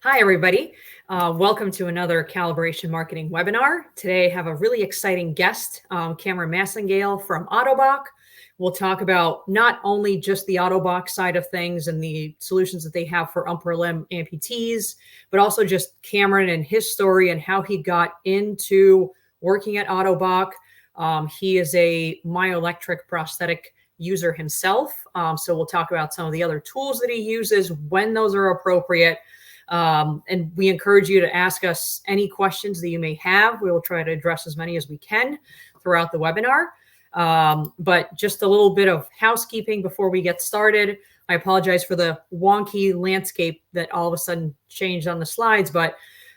Hi, everybody. Welcome to another Calibration Marketing webinar. Today, I have a really exciting guest, Cameron Michelangelo from ottobock. We'll talk about not only just the ottobock side of things and the solutions that they have for upper limb amputees, but also just Cameron and his story and how he got into working at ottobock. He is a myoelectric prosthetic user himself. So we'll talk about some of the other tools that he uses, when those are appropriate. And we encourage you to ask us any questions that you may have. We will try to address as many as we can throughout the webinar. But just a little bit of housekeeping before we get started. I apologize for the wonky landscape that all of a sudden changed on the slides, but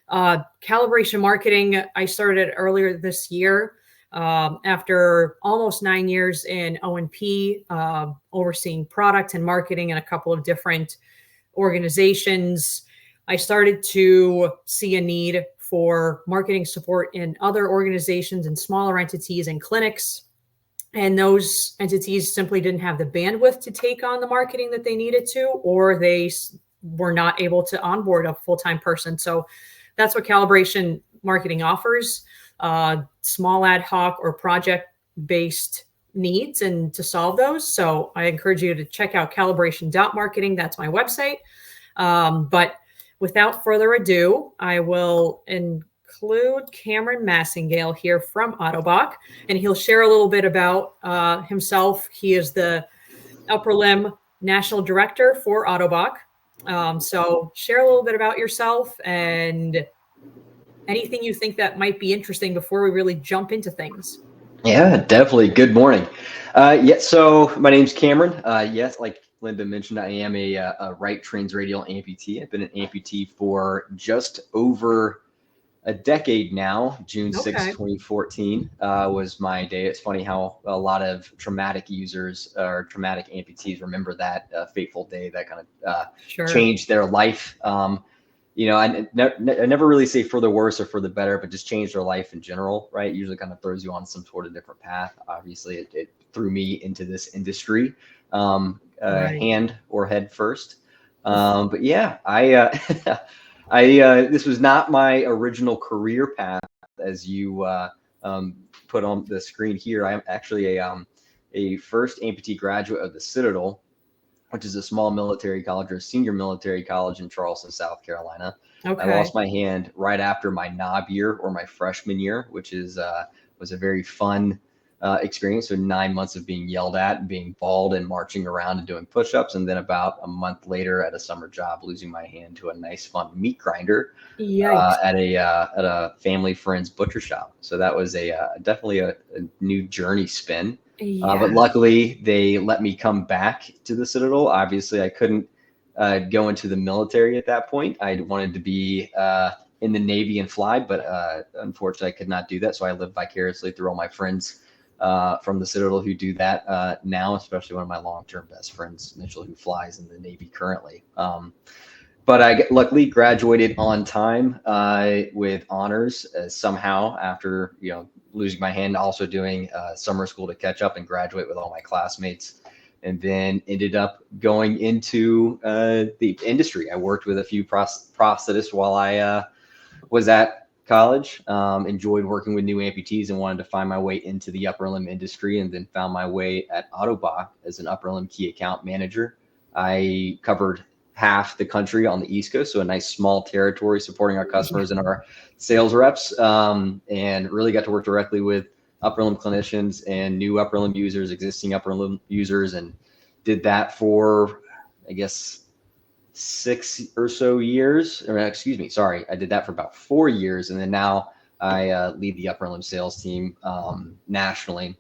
Calibration Marketing, I started earlier this year after almost 9 years in O&P, overseeing product and marketing in a couple of different organizations. I started to see a need for marketing support in other organizations and smaller entities and clinics. And those entities simply didn't have the bandwidth to take on the marketing that they needed to, or they were not able to onboard a full-time person. So that's what Calibration Marketing offers, small ad hoc or project-based needs and to solve those. So I encourage you to check out calibration.marketing. That's my website. But without further ado, I will include Cameron Michelangelo here from ottobock, and he'll share a little bit about himself. He is the upper limb national director for ottobock. So share a little bit about yourself and anything you think that might be interesting before we really jump into things. Yeah, definitely. Good morning. So my name's Cameron. Yes, like Linda mentioned, I am a right transradial amputee. I've been an amputee for just over a decade now. June 6, 2014 was my day. It's funny how a lot of traumatic users or traumatic amputees remember that fateful day that kind of changed their life. I never really say for the worse or for the better, but just change their life in general, right? It usually kind of throws you on some sort of different path. Obviously, it threw me into this industry, hand or head first. But yeah, this was not my original career path, as you put on the screen here. I'm actually a first amputee graduate of the Citadel, which is a small military college or a senior military college in Charleston, South Carolina. I lost my hand right after my knob year or my freshman year, which was a very fun experience. So 9 months of being yelled at and being bald and marching around and doing push-ups. And then about a month later at a summer job, losing my hand to a nice, fun meat grinder at a family friend's butcher shop. So that was definitely a new journey spin. But luckily, they let me come back to the Citadel. Obviously, I couldn't go into the military at that point. I wanted to be in the Navy and fly, but unfortunately, I could not do that. So I live vicariously through all my friends from the Citadel who do that now, especially one of my long-term best friends, Mitchell, who flies in the Navy currently. But I luckily graduated on time with honors somehow after, losing my hand, also doing summer school to catch up and graduate with all my classmates, and then ended up going into the industry. I worked with a few prosthetists while I was at college, enjoyed working with new amputees and wanted to find my way into the upper limb industry, and then found my way at ottobock as an upper limb key account manager. I covered half the country on the East Coast, so a nice small territory supporting our customers and our sales reps, and really got to work directly with upper limb clinicians and new upper limb users, existing upper limb users, and did that for, I guess, 6 or so years. Or excuse me, sorry, I did that for about 4 years, and then now I lead the upper limb sales team nationally,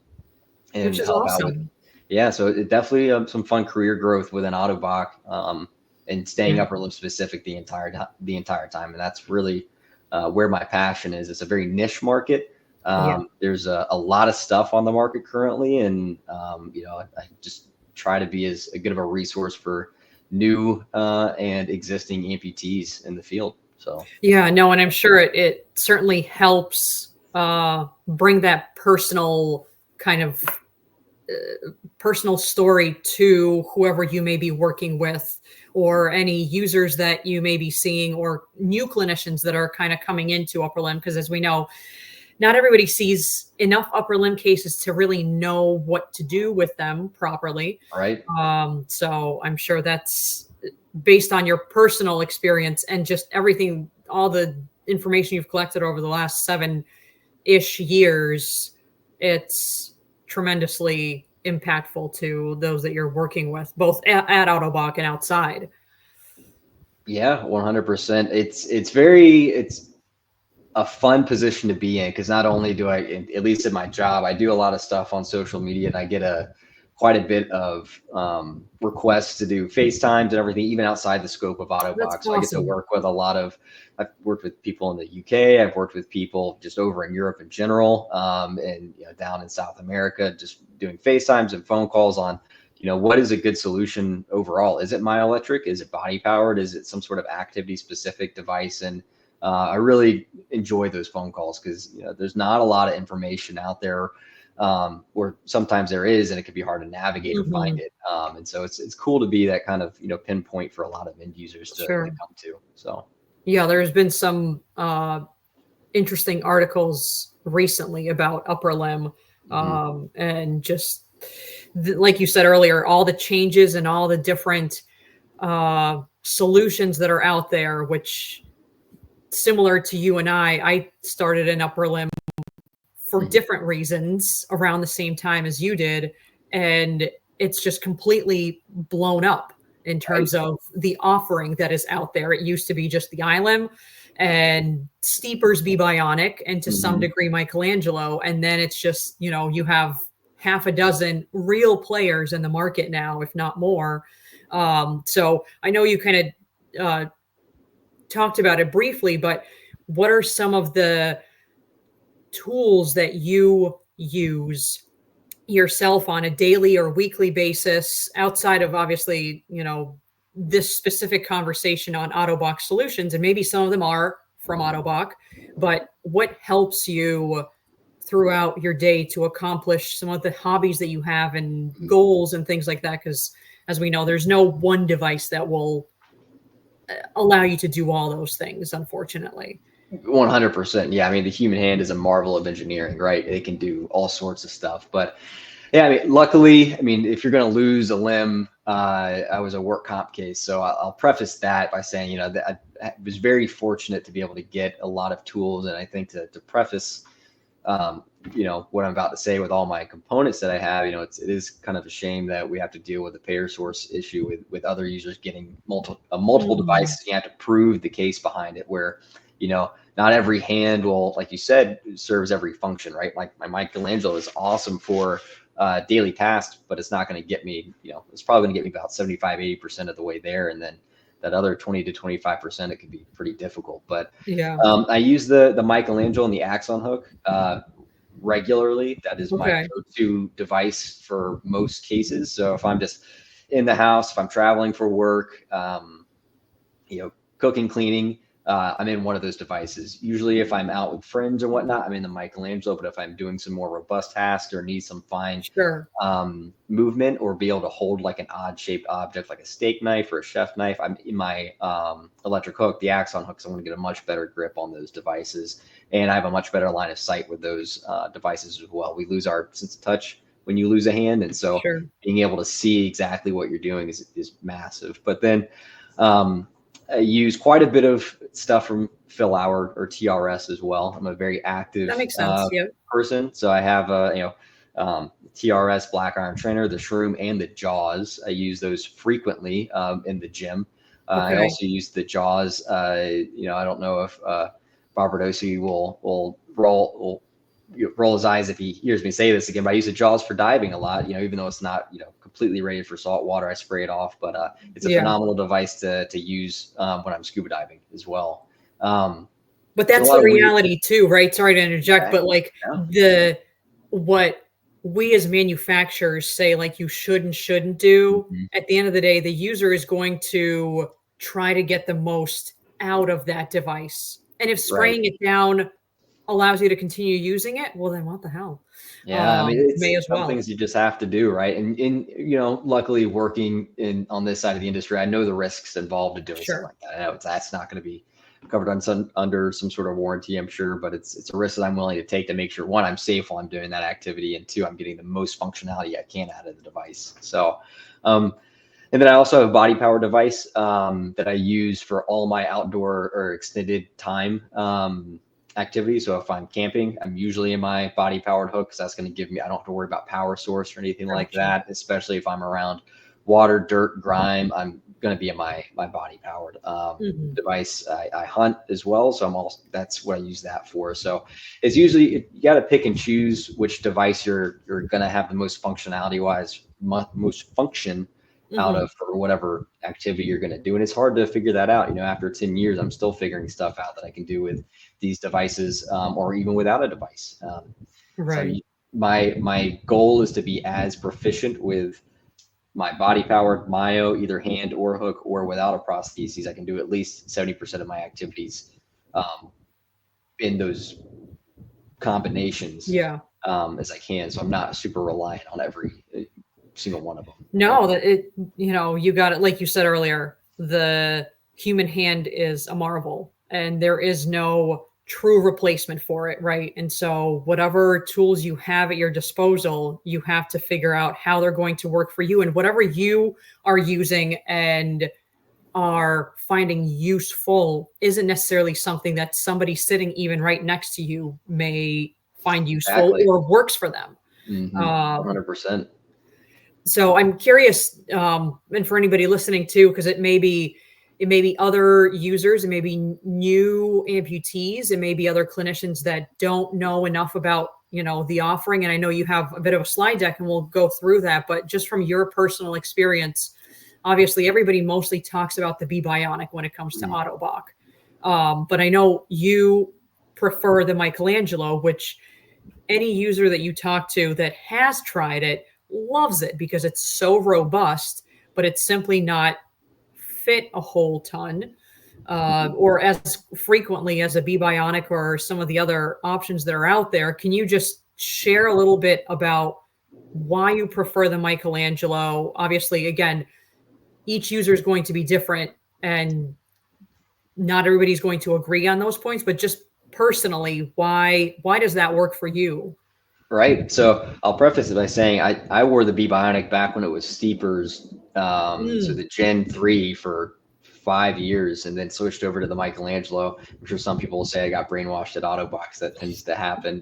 and which is help awesome. out with. Yeah, so it definitely some fun career growth within ottobock. And staying upper limb specific the entire time, and that's really where my passion is. It's a very niche market. There's a lot of stuff on the market currently, and I just try to be as good of a resource for new and existing amputees in the field. So and I'm sure it certainly helps bring that personal kind of personal story to whoever you may be working with or any users that you may be seeing, or new clinicians that are kind of coming into upper limb? Because as we know, not everybody sees enough upper limb cases to really know what to do with them properly. Right. So I'm sure that's based on your personal experience and just everything, all the information you've collected over the last 7-ish years. It's tremendously impactful to those that you're working with, both at ottobock and outside. Yeah, 100%. It's a fun position to be in, because not only do I, at least in my job, I do a lot of stuff on social media, and I get quite a bit of requests to do FaceTimes and everything, even outside the scope of ottobock. That's So I get to work with I've worked with people in the UK. I've worked with people just over in Europe in general, and down in South America, just doing FaceTimes and phone calls on, what is a good solution overall? Is it myoelectric? Is it body powered? Is it some sort of activity specific device? And I really enjoy those phone calls, because there's not a lot of information out there, or sometimes there is, and it can be hard to navigate or find it. And so it's cool to be that kind of pinpoint for a lot of end users to come to. So yeah, there's been some interesting articles recently about upper limb, and just like you said earlier, all the changes and all the different solutions that are out there, which, similar to you and I started an upper limb for different reasons around the same time as you did. And it's just completely blown up in terms of the offering that is out there. It used to be just the iLim and Steeper's bebionic, and to some degree Michelangelo. And then it's just, you have half a dozen real players in the market now, if not more. So I know you kind of talked about it briefly, but what are some of the tools that you use yourself on a daily or weekly basis, outside of obviously, this specific conversation on ottobock solutions? And maybe some of them are from ottobock, but what helps you throughout your day to accomplish some of the hobbies that you have and goals and things like that? Because as we know, there's no one device that will allow you to do all those things, unfortunately. 100%. Yeah. I mean, the human hand is a marvel of engineering, right? It can do all sorts of stuff, but yeah, I mean, luckily, if you're going to lose a limb, I was a work comp case. So I'll preface that by saying, that I was very fortunate to be able to get a lot of tools. And I think to preface, what I'm about to say with all my components that I have, it is kind of a shame that we have to deal with the payer source issue with other users getting multiple devices. You have to prove the case behind it, where, not every hand will, like you said, serves every function, right? Like my Michelangelo is awesome for daily tasks, but it's not going to get me, it's probably going to get me about 75-80% of the way there. And then that other 20 to 25%, it can be pretty difficult. But I use the Michelangelo and the Axon Hook regularly. That is my go-to device for most cases. So if I'm just in the house, if I'm traveling for work, cooking, cleaning, I'm in one of those devices. Usually if I'm out with friends or whatnot, I'm in the Michelangelo. But if I'm doing some more robust tasks or need some fine movement, or be able to hold like an odd shaped object like a steak knife or a chef knife, I'm in my electric hook, the Axon Hook. So I'm going to get a much better grip on those devices. And I have a much better line of sight with those devices as well. We lose our sense of touch when you lose a hand. And so being able to see exactly what you're doing is massive. But then I use quite a bit of stuff from Phil Hour or TRS as well. I'm a very active person. So I have TRS Black Iron Trainer, the Shroom, and the Jaws. I use those frequently in the gym. I also use the Jaws. I don't know if Barbadosi will roll his eyes if he hears me say this again, but I use the Jaws for diving a lot, even though it's not, completely rated for salt water. I spray it off, but it's a phenomenal device to use when I'm scuba diving as well. But that's the reality too, right? Sorry to interject, but like what we as manufacturers say, like you should and shouldn't do, at the end of the day, the user is going to try to get the most out of that device. And if spraying it down allows you to continue using it, well, then what the hell? Yeah, I mean, it's May as some well. things you just have to do, right? And luckily working on this side of the industry, I know the risks involved in doing something Sure. like that. I know that's not going to be covered under some sort of warranty, I'm sure, but it's a risk that I'm willing to take to make sure, one, I'm safe while I'm doing that activity, and two, I'm getting the most functionality I can out of the device. So, and then I also have a body power device that I use for all my outdoor or extended time activities. So if I'm camping, I'm usually in my body powered hook because that's going to give me, I don't have to worry about power source or anything like Gotcha. that, especially if I'm around water, dirt, grime. I'm going to be in my body powered device. I hunt as well. So I'm also, that's what I use that for. So it's usually, you got to pick and choose which device you're going to have the most functionality wise, most function out of for whatever activity you're going to do. And it's hard to figure that out. After 10 years, I'm still figuring stuff out that I can do with these devices or even without a device. So Right. my goal is to be as proficient with my body powered Myo, either hand or hook, or without a prosthesis. I can do at least 70% of my activities in those combinations Yeah. as I can. So I'm not super reliant on every single one of them. No, you got it. Like you said earlier, the human hand is a marvel and there is no true replacement for it, right? And so, whatever tools you have at your disposal, you have to figure out how they're going to work for you. And whatever you are using and are finding useful isn't necessarily something that somebody sitting even right next to you may find useful Exactly. or works for them. Um, 100%. so I'm curious, and for anybody listening too, because it may be other users, it may be new amputees, it may be other clinicians that don't know enough about the offering. And I know you have a bit of a slide deck, and we'll go through that. But just from your personal experience, obviously everybody mostly talks about the bebionic when it comes to ottobock, but I know you prefer the Michelangelo, which any user that you talk to that has tried it loves it because it's so robust, but it's simply not fit a whole ton or as frequently as a bebionic or some of the other options that are out there. Can you just share a little bit about why you prefer the Michelangelo? Obviously, again, each user is going to be different and not everybody's going to agree on those points, but just personally, why does that work for you? Right. So I'll preface it by saying I wore the bebionic back when it was Steepers, so the Gen 3 for 5 years, and then switched over to the Michelangelo. I'm sure some people will say I got brainwashed at Autobox. That tends to happen.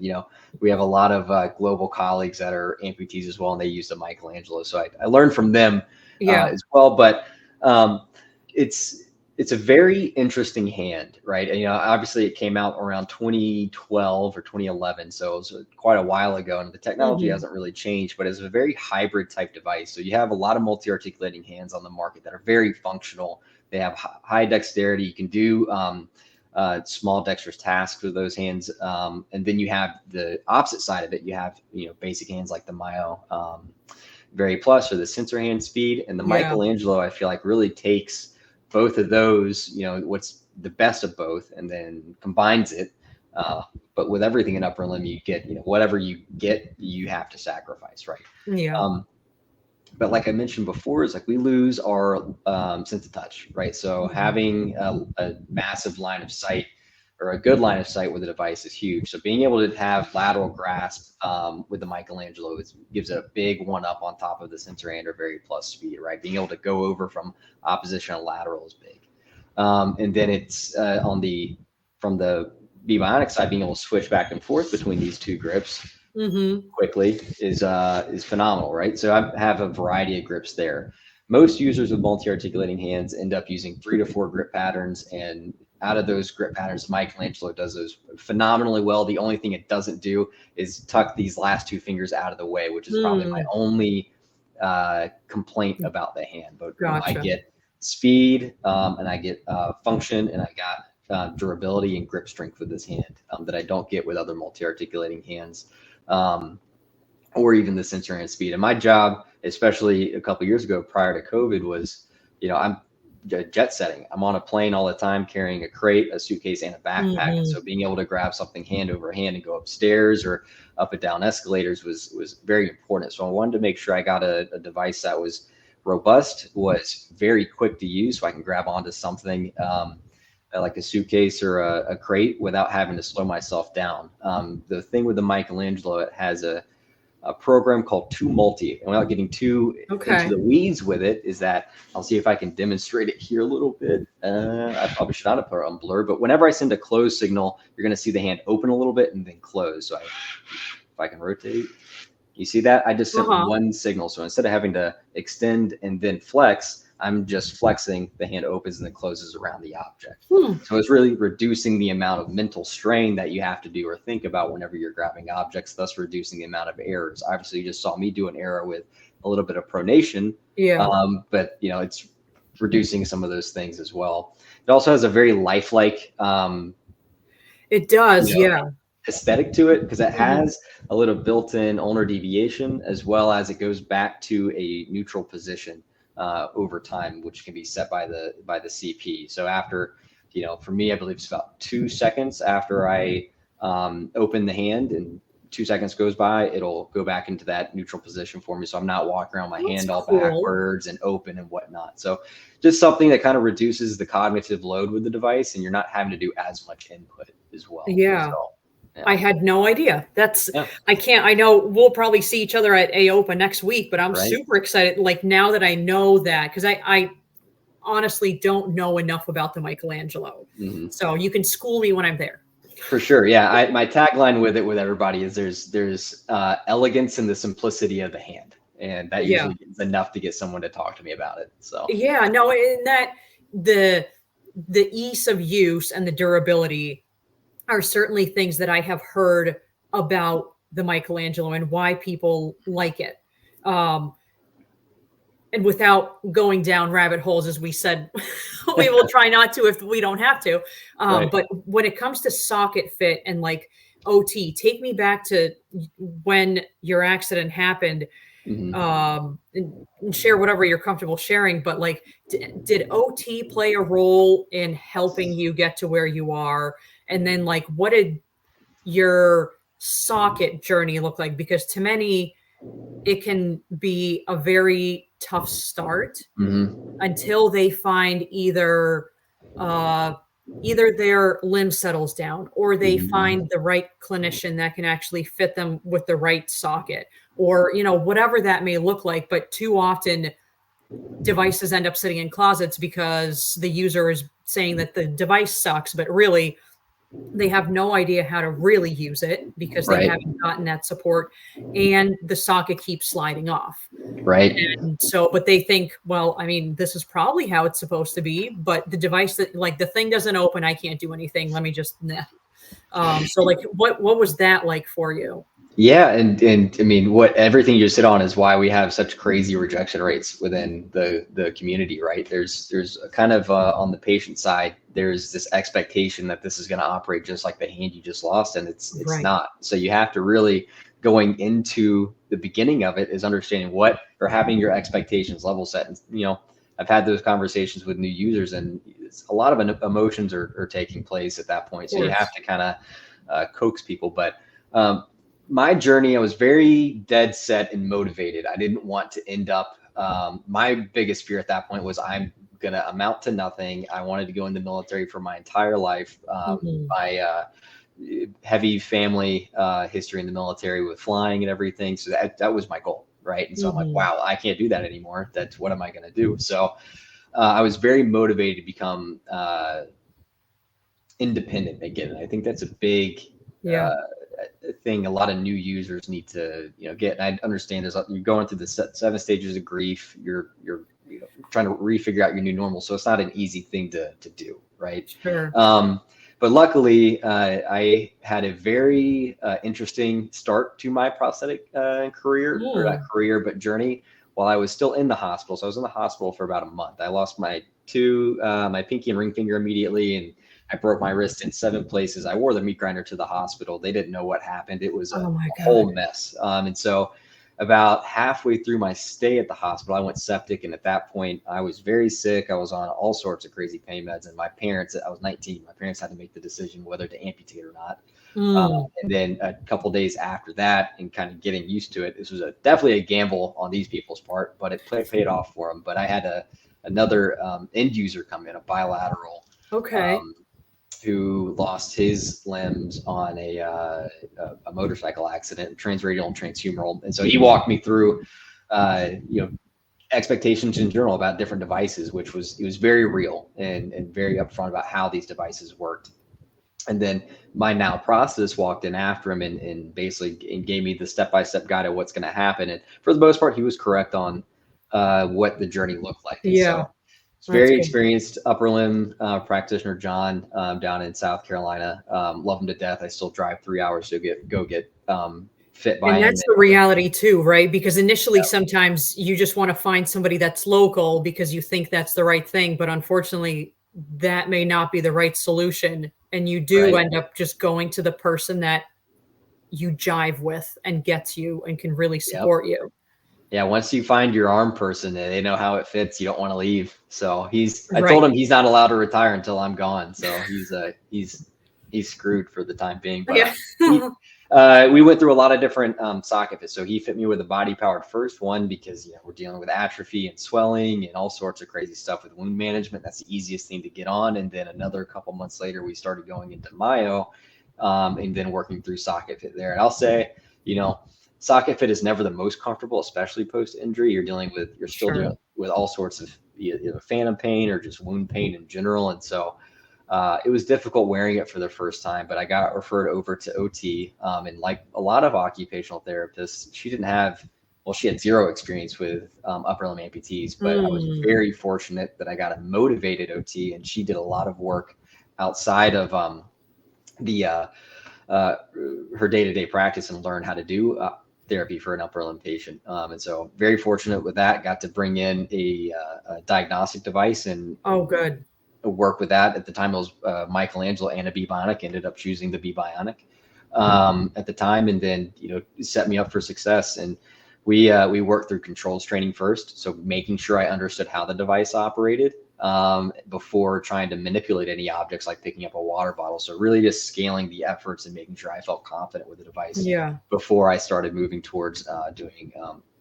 We have a lot of global colleagues that are amputees as well, and they use the Michelangelo. So I learned from them Yeah. as well. But it's it's a very interesting hand, right? And obviously it came out around 2012 or 2011, so it was quite a while ago, and the technology hasn't really changed, but it's a very hybrid type device. So you have a lot of multi-articulating hands on the market that are very functional. They have high dexterity. You can do small dexterous tasks with those hands, and then you have the opposite side of it. You have basic hands like the Myop Plus or the sensor hand speed, and the Michelangelo I feel like really takes both of those, what's the best of both, and then combines it. But with everything in upper limb, you get, whatever you get, you have to sacrifice, right? Yeah. But like I mentioned before, is like we lose our sense of touch, right? So having a massive line of sight or a good line of sight with a device is huge. So being able to have lateral grasp with the Michelangelo gives it a big one up on top of the sensor hand or very plus speed, right? Being able to go over from opposition to lateral is big. And then it's from the bebionic side, being able to switch back and forth between these two grips quickly is phenomenal, right? So I have a variety of grips there. Most users with multi-articulating hands end up using 3 to 4 grip patterns, and out of those grip patterns, Michelangelo does those phenomenally well. The only thing it doesn't do is tuck these last 2 fingers out of the way, which is probably my only complaint about the hand. But I get speed and I get function, and I got durability and grip strength with this hand that I don't get with other multi-articulating hands. Or even the sensor hand speed. And my job, especially a couple of years ago prior to COVID, was, jet setting. I'm on a plane all the time carrying a crate, a suitcase, and a backpack. And so being able to grab something hand over hand and go upstairs or up and down escalators was very important. So I wanted to make sure I got a device that was robust, was very quick to use, so I can grab onto something like a suitcase or a crate without having to slow myself down. The thing with the Michelangelo, it has a program called 2Multi, and without getting too into the weeds with it, is that I'll see if I can demonstrate it here a little bit. I probably should not have put it on blur, but whenever I send a close signal, you're going to see the hand open a little bit and then close. So if I can rotate, you see that? I just sent one signal. So instead of having to extend and then flex, I'm just flexing, the hand opens and then closes around the object. So it's really reducing the amount of mental strain that you have to do or think about whenever you're grabbing objects, thus reducing the amount of errors. Obviously, you just saw me do an error with a little bit of pronation, but it's reducing some of those things as well. It also has a very lifelike it does, aesthetic to it, because it has a little built-in ulnar deviation, as well as it goes back to a neutral position over time, which can be set by the CP. So after, for me, I believe it's about 2 seconds after I open the hand, and 2 seconds goes by, it'll go back into that neutral position for me. So I'm not walking around my hand all backwards and open and whatnot. So just something that kind of reduces the cognitive load with the device, and you're not having to do as much input as well. I had no idea. I know we'll probably see each other at AOPA next week, but I'm super excited. Like, now that I know that, because I honestly don't know enough about the Michelangelo. So you can school me when I'm there. For sure. Yeah. My tagline with everybody is there's elegance in the simplicity of the hand. And that usually is enough to get someone to talk to me about it. So in that the ease of use and the durability are certainly things that I have heard about the Michelangelo and why people like it. And without going down rabbit holes, as we said, we will try not to if we don't have to. But when it comes to socket fit and like OT, take me back to when your accident happened. And share whatever you're comfortable sharing, but like, did OT play a role in helping you get to where you are? And then, like, what did your socket journey look like? Because to many, it can be a very tough start until they find either their limb settles down, or they find the right clinician that can actually fit them with the right socket, or whatever that may look like. But too often devices end up sitting in closets because the user is saying that the device sucks, but really they have no idea how to really use it because they haven't gotten that support, and the socket keeps sliding off. And so, but they think, well, I mean, this is probably how it's supposed to be, but the device the thing doesn't open, I can't do anything. Let me just, so like, what was that like for you? Yeah. And I mean, everything you just hit on is why we have such crazy rejection rates within the community, right? There's a kind of, on the patient side, there's this expectation that this is going to operate just like the hand you just lost. And it's not. So you have to really, going into the beginning of it, is understanding or having your expectations level set. And, I've had those conversations with new users, and a lot of emotions are taking place at that point. So you have to kind of coax people. But my journey, I was very dead set and motivated. I didn't want to end up, my biggest fear at that point was I'm going to amount to nothing. I wanted to go in the military for my entire life. My heavy family history in the military with flying and everything. So that was my goal, right? And so I'm like, wow, I can't do that anymore. What am I going to do? So I was very motivated to become independent again. And I think that's a big thing a lot of new users need to get. And I understand you're going through the 7 stages of grief. You're trying to refigure out your new normal. So it's not an easy thing to do, right? Sure. But luckily, I had a very interesting start to my prosthetic career, or not career, but journey, while I was still in the hospital. So I was in the hospital for about a month. I lost my pinky and ring finger immediately, and I broke my wrist in 7 places. I wore the meat grinder to the hospital. They didn't know what happened. It was a whole mess. And so about halfway through my stay at the hospital, I went septic. And at that point, I was very sick. I was on all sorts of crazy pain meds. And my parents, I was 19, my parents had to make the decision whether to amputate or not. And then a couple days after that, and kind of getting used to it, this was definitely a gamble on these people's part, but it paid off for them. But I had another end user come in, a bilateral, Okay. who lost his limbs on a motorcycle accident, transradial and transhumeral. And so he walked me through, expectations in general about different devices, it was very real and very upfront about how these devices worked. And then my now prosthetist walked in after him and basically gave me the step-by-step guide of what's going to happen. And for the most part, he was correct on what the journey looked like. And Yeah. so it's very experienced upper limb practitioner, John, down in South Carolina. Love him to death. I still drive 3 hours to go get fit by him. And that's the reality too, right? Because initially, sometimes you just want to find somebody that's local because you think that's the right thing. But unfortunately, that may not be the right solution. And you do end up just going to the person that you jive with and gets you and can really support you. Yeah, once you find your arm person, they know how it fits. You don't want to leave. So I told him he's not allowed to retire until I'm gone. So he's screwed for the time being. But we went through a lot of different socket fits. So he fit me with a body powered first one because we're dealing with atrophy and swelling and all sorts of crazy stuff with wound management. That's the easiest thing to get on. And then another couple months later, we started going into Myo and then working through socket fit there. And I'll say, socket fit is never the most comfortable, especially post injury. You're still dealing with all sorts of either phantom pain or just wound pain in general. And so it was difficult wearing it for the first time, but I got referred over to OT. And like a lot of occupational therapists, she had zero experience with upper limb amputees, but I was very fortunate that I got a motivated OT, and she did a lot of work outside of her day-to-day practice and learn how to do therapy for an upper limb patient. And so very fortunate with that, got to bring in a diagnostic device and good. Work with that. At the time, it was Michelangelo and a bebionic. Ended up choosing the bebionic at the time, and then set me up for success. And we worked through controls training first, so making sure I understood how the device operated before trying to manipulate any objects like picking up a water bottle. So really just scaling the efforts and making sure I felt confident with the device before I started moving towards doing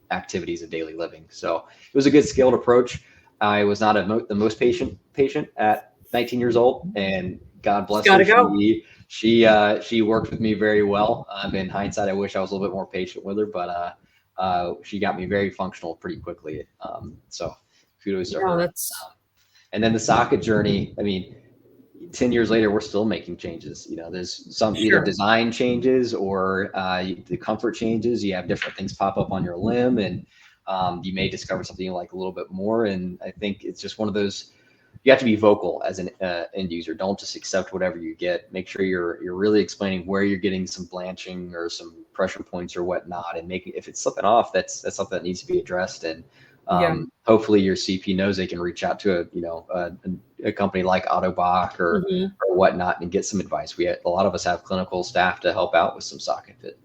activities of daily living. So it was a good scaled approach. I was not the most patient at 19 years old, and God bless her. She worked with me very well. In hindsight, I wish I was a little bit more patient with her, but she got me very functional pretty quickly. So kudos to her. And then the socket journey, 10 years later, we're still making changes. There's some either design changes or the comfort changes. You have different things pop up on your limb, and you may discover something you like a little bit more. And I think it's just one of those, you have to be vocal as an end user. Don't just accept whatever you get. Make sure you're really explaining where you're getting some blanching or some pressure points or whatnot, and if it's slipping off, that's something that needs to be addressed. And hopefully your CP knows they can reach out to a company like Ottobock or whatnot and get some advice. A lot of us have clinical staff to help out with some socket fit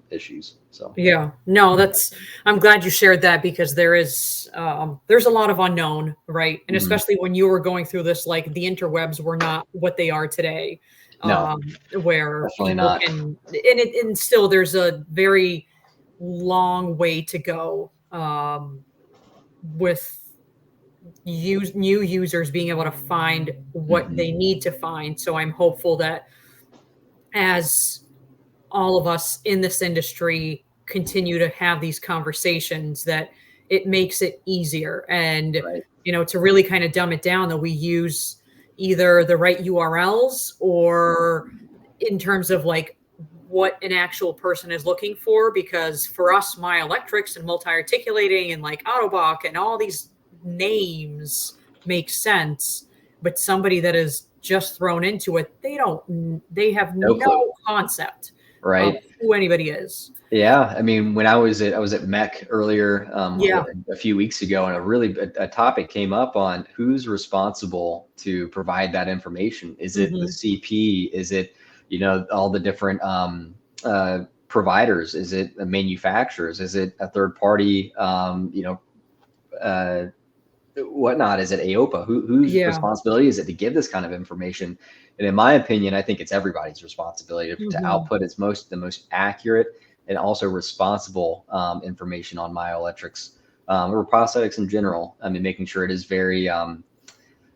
issues. So I'm glad you shared that, because there's a lot of unknown, right? And especially when you were going through this, like the interwebs were not what they are today. No, where definitely not. And still there's a very long way to go with new users being able to find what they need to find. So I'm hopeful that as all of us in this industry continue to have these conversations, that it makes it easier. And, to really kind of dumb it down, that we use either the right URLs or in terms of like what an actual person is looking for. Because for us, myoelectrics and multi-articulating and like Ottobock and all these names make sense, but somebody that is just thrown into it, they have no concept of who anybody is. Yeah, when I was at MEC earlier a few weeks ago, and a topic came up on who's responsible to provide that information. Is it the CP? Is it all the different providers? Is it manufacturers? Is it a third party, whatnot? Is it AOPA? Whose responsibility is it to give this kind of information? And in my opinion, I think it's everybody's responsibility to output the most accurate and also responsible information on myoelectrics or prosthetics in general. I mean, making sure it is very,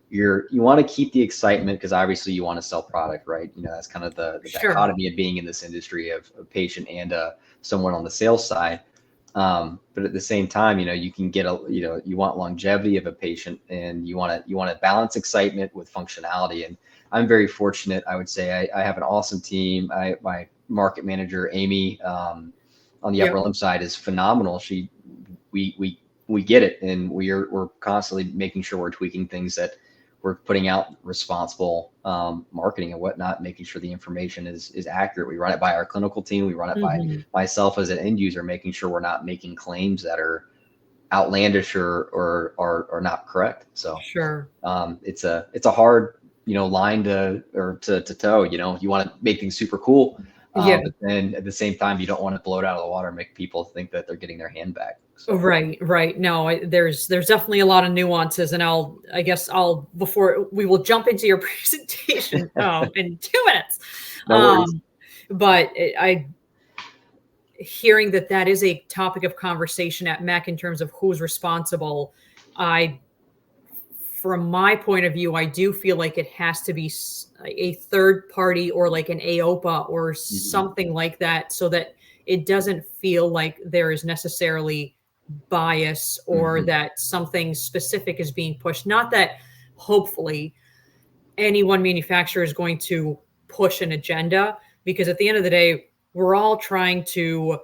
you want to keep the excitement, because obviously you want to sell product, right? That's kind of the dichotomy of being in this industry of a patient and someone on the sales side. But at the same time, you can get you want longevity of a patient, and you want to balance excitement with functionality. And I'm very fortunate. I would say I have an awesome team. My market manager, Amy, on the upper limb side is phenomenal. We get it. And we're constantly making sure we're tweaking things, that we're putting out responsible marketing and whatnot, making sure the information is accurate. We run it by our clinical team. We run it by myself as an end user, making sure we're not making claims that are outlandish or not correct. So it's a hard, line to toe. You want to make things super cool. But then at the same time, you don't want to blow it out of the water and make people think that they're getting their hand back. So. Right. No, there's definitely a lot of nuances, and before we will jump into your presentation in 2 minutes. But hearing that is a topic of conversation at MEC in terms of who's responsible. From my point of view, I do feel like it has to be a third party, or like an AOPA or something like that, so that it doesn't feel like there is necessarily bias, or that something specific is being pushed. Not that hopefully any one manufacturer is going to push an agenda, because at the end of the day, we're all trying to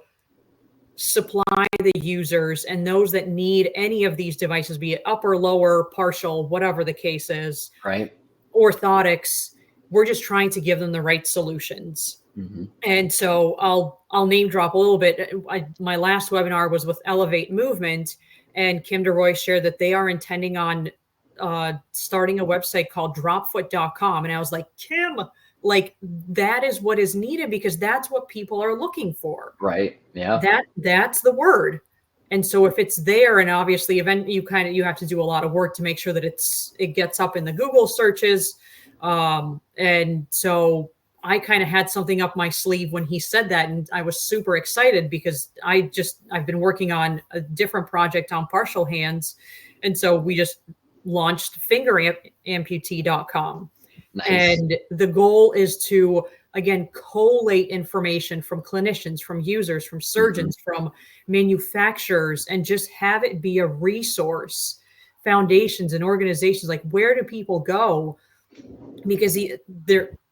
supply the users and those that need any of these devices, be it upper, lower, partial, whatever the case is, right? Orthotics. We're just trying to give them the right solutions. And so I'll name drop a little bit. My last webinar was with Elevate Movement, and Kim DeRoy shared that they are intending on starting a website called Dropfootcom. And I was like, Kim, like, that is what is needed, because that's what people are looking for. Right. Yeah. That's the word. And so if it's there, and obviously you have to do a lot of work to make sure that it gets up in the Google searches. And so I kind of had something up my sleeve when he said that, and I was super excited, because I've been working on a different project on partial hands. And so we just launched amputee.com. Nice. And the goal is to, again, collate information from clinicians, from users, from surgeons, from manufacturers, and just have it be a resource. Foundations and organizations, like, where do people go? Because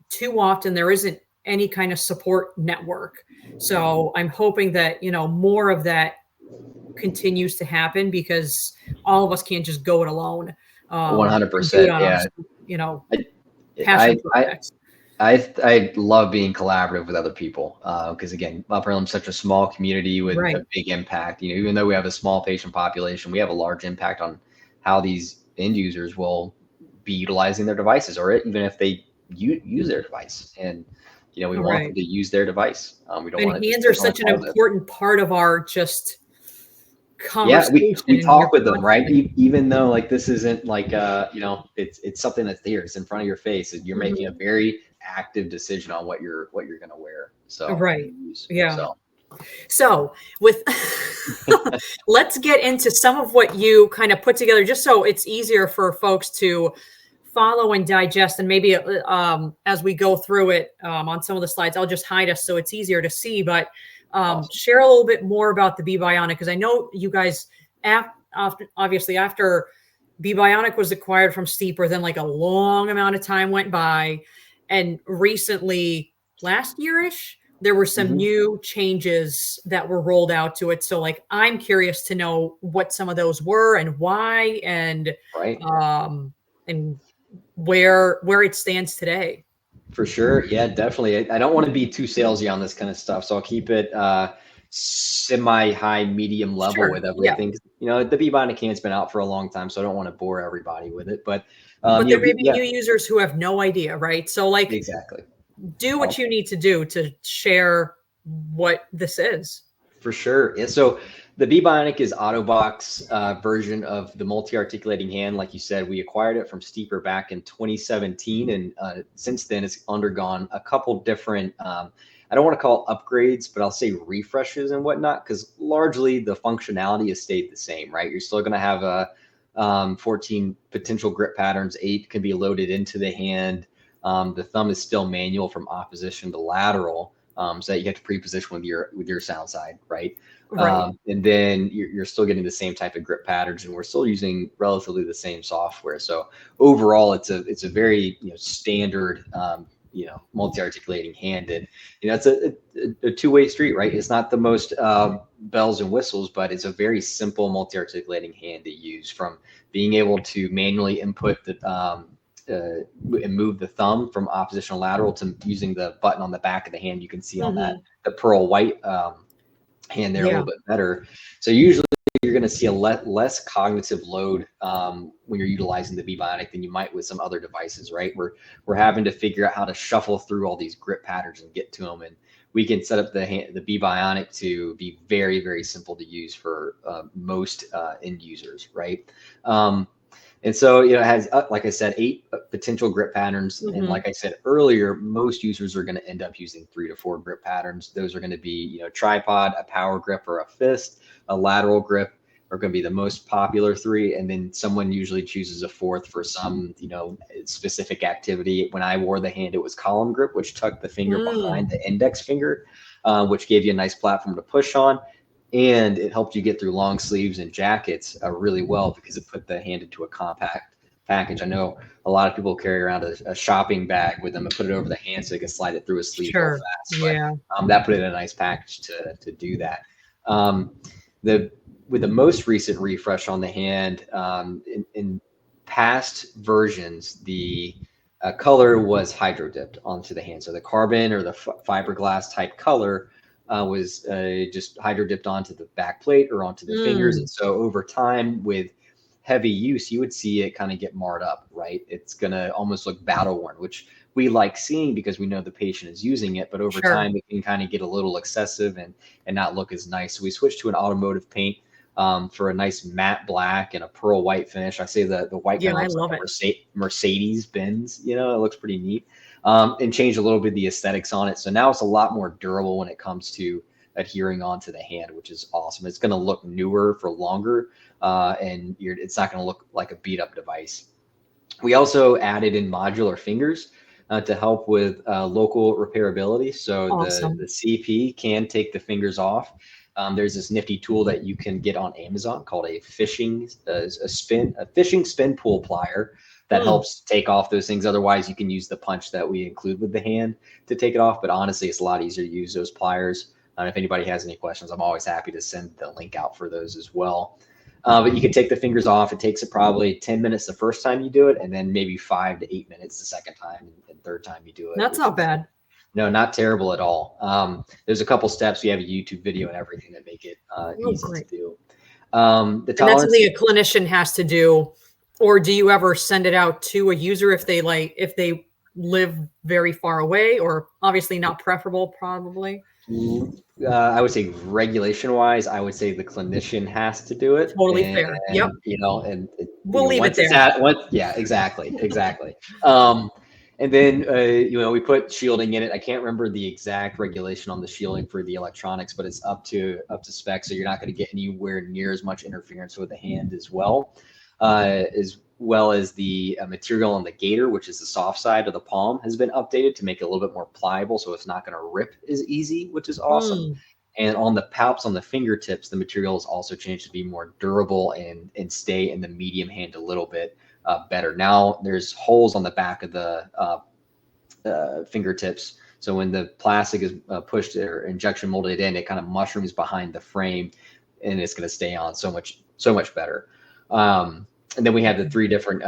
too often there isn't any kind of support network. So I'm hoping that, more of that continues to happen, because all of us can't just go it alone. 100%. Yeah. Passion projects. I love being collaborative with other people, because again, Upper Limb is such a small community with a big impact. Even though we have a small patient population, we have a large impact on how these end users will be utilizing their devices, or even if they use their device. And we want them to use their device. We don't want hands are such an important part of our just conversation. We talk with them, right? Even though, like, this isn't like it's something that's there, it's in front of your face, and you're making a very active decision on what you're going to wear. So So with let's get into some of what you kind of put together, just so it's easier for folks to follow and digest. And maybe as we go through it on some of the slides, I'll just hide us so it's easier to see. But awesome. Share a little bit more about the bebionic, because I know you guys, obviously after bebionic was acquired from Steeper, then like a long amount of time went by, and recently, last year-ish, there were some new changes that were rolled out to it. So, like, I'm curious to know what some of those were and why, and and where it stands today. For sure. Yeah, definitely. I don't want to be too salesy on this kind of stuff, so I'll keep it semi-high, medium level with everything. Yeah. The bebionic hand's been out for a long time, so I don't want to bore everybody with it. But there may be new users who have no idea, right? So, like, exactly, do what you need to do to share what this is. For sure. Yeah. So the bebionic is ottobock's version of the multi-articulating hand. Like you said, we acquired it from Steeper back in 2017, and since then it's undergone a couple different. I don't want to call it upgrades, but I'll say refreshes and whatnot, because largely the functionality has stayed the same, right? You're still going to have a 14 potential grip patterns. 8 can be loaded into the hand. The thumb is still manual from opposition to lateral. So that you have to pre-position with your sound side, right? Right. And then you're still getting the same type of grip patterns, and we're still using relatively the same software. So overall, it's a very standard multi-articulating hand, and it's a two-way street, right? It's not the most bells and whistles, but it's a very simple multi-articulating hand to use, from being able to manually input the and move the thumb from oppositional lateral to using the button on the back of the hand. You can see on that the pearl white hand there a little bit better. So usually you're going to see a less cognitive load when you're utilizing the bebionic than you might with some other devices, right? We're having to figure out how to shuffle through all these grip patterns and get to them, and we can set up the bebionic to be very, very simple to use for most end users, right? And so, it has, like I said, 8 potential grip patterns. And like I said earlier, most users are going to end up using 3 to 4 grip patterns. Those are going to be, tripod, a power grip or a fist, a lateral grip are going to be the most popular 3. And then someone usually chooses a 4th for some, specific activity. When I wore the hand, it was column grip, which tucked the finger behind the index finger, which gave you a nice platform to push on. And it helped you get through long sleeves and jackets really well, because it put the hand into a compact package. I know a lot of people carry around a shopping bag with them and put it over the hand so they can slide it through a sleeve real fast. But that put it in a nice package to do that. With the most recent refresh on the hand, in past versions, the color was hydro dipped onto the hand. So the carbon or the fiberglass type color was just hydro dipped onto the back plate or onto the fingers. And so over time, with heavy use, you would see it kind of get marred up, right? It's going to almost look battle worn, which we like seeing because we know the patient is using it. But over time, it can kind of get a little excessive and not look as nice. So we switched to an automotive paint for a nice matte black and a pearl white finish. I say the white kind of looks like a Mercedes Benz, it looks pretty neat. And change a little bit the aesthetics on it. So now it's a lot more durable when it comes to adhering onto the hand, which is awesome. It's going to look newer for longer, and it's not going to look like a beat up device. We also added in modular fingers to help with local repairability. So the CP can take the fingers off. There's this nifty tool that you can get on Amazon called a fishing spin pull plier that helps take off those things. Otherwise, you can use the punch that we include with the hand to take it off. But honestly, it's a lot easier to use those pliers. If anybody has any questions, I'm always happy to send the link out for those as well. But you can take the fingers off. It takes probably 10 minutes the first time you do it, and then maybe 5 to 8 minutes the second time and third time you do it. That's not bad. No, not terrible at all. There's a couple steps. We have a YouTube video and everything that make it easy to do. And that's something a clinician has to do. Or do you ever send it out to a user if they live very far away, or obviously not preferable, probably? I would say regulation wise, I would say the clinician has to do it. Totally fair. Yep. And we'll leave it there. Yeah, exactly. And then, we put shielding in it. I can't remember the exact regulation on the shielding for the electronics, but it's up to spec. So you're not going to get anywhere near as much interference with the hand as well as the material on the gator, which is the soft side of the palm, has been updated to make it a little bit more pliable. So it's not going to rip as easy, which is awesome. And on the palps, on the fingertips, the material is also changed to be more durable and stay in the medium hand a little bit better. Now there's holes on the back of the fingertips. So when the plastic is pushed or injection molded in, it kind of mushrooms behind the frame, and it's going to stay on so much better. And then we have the 3 different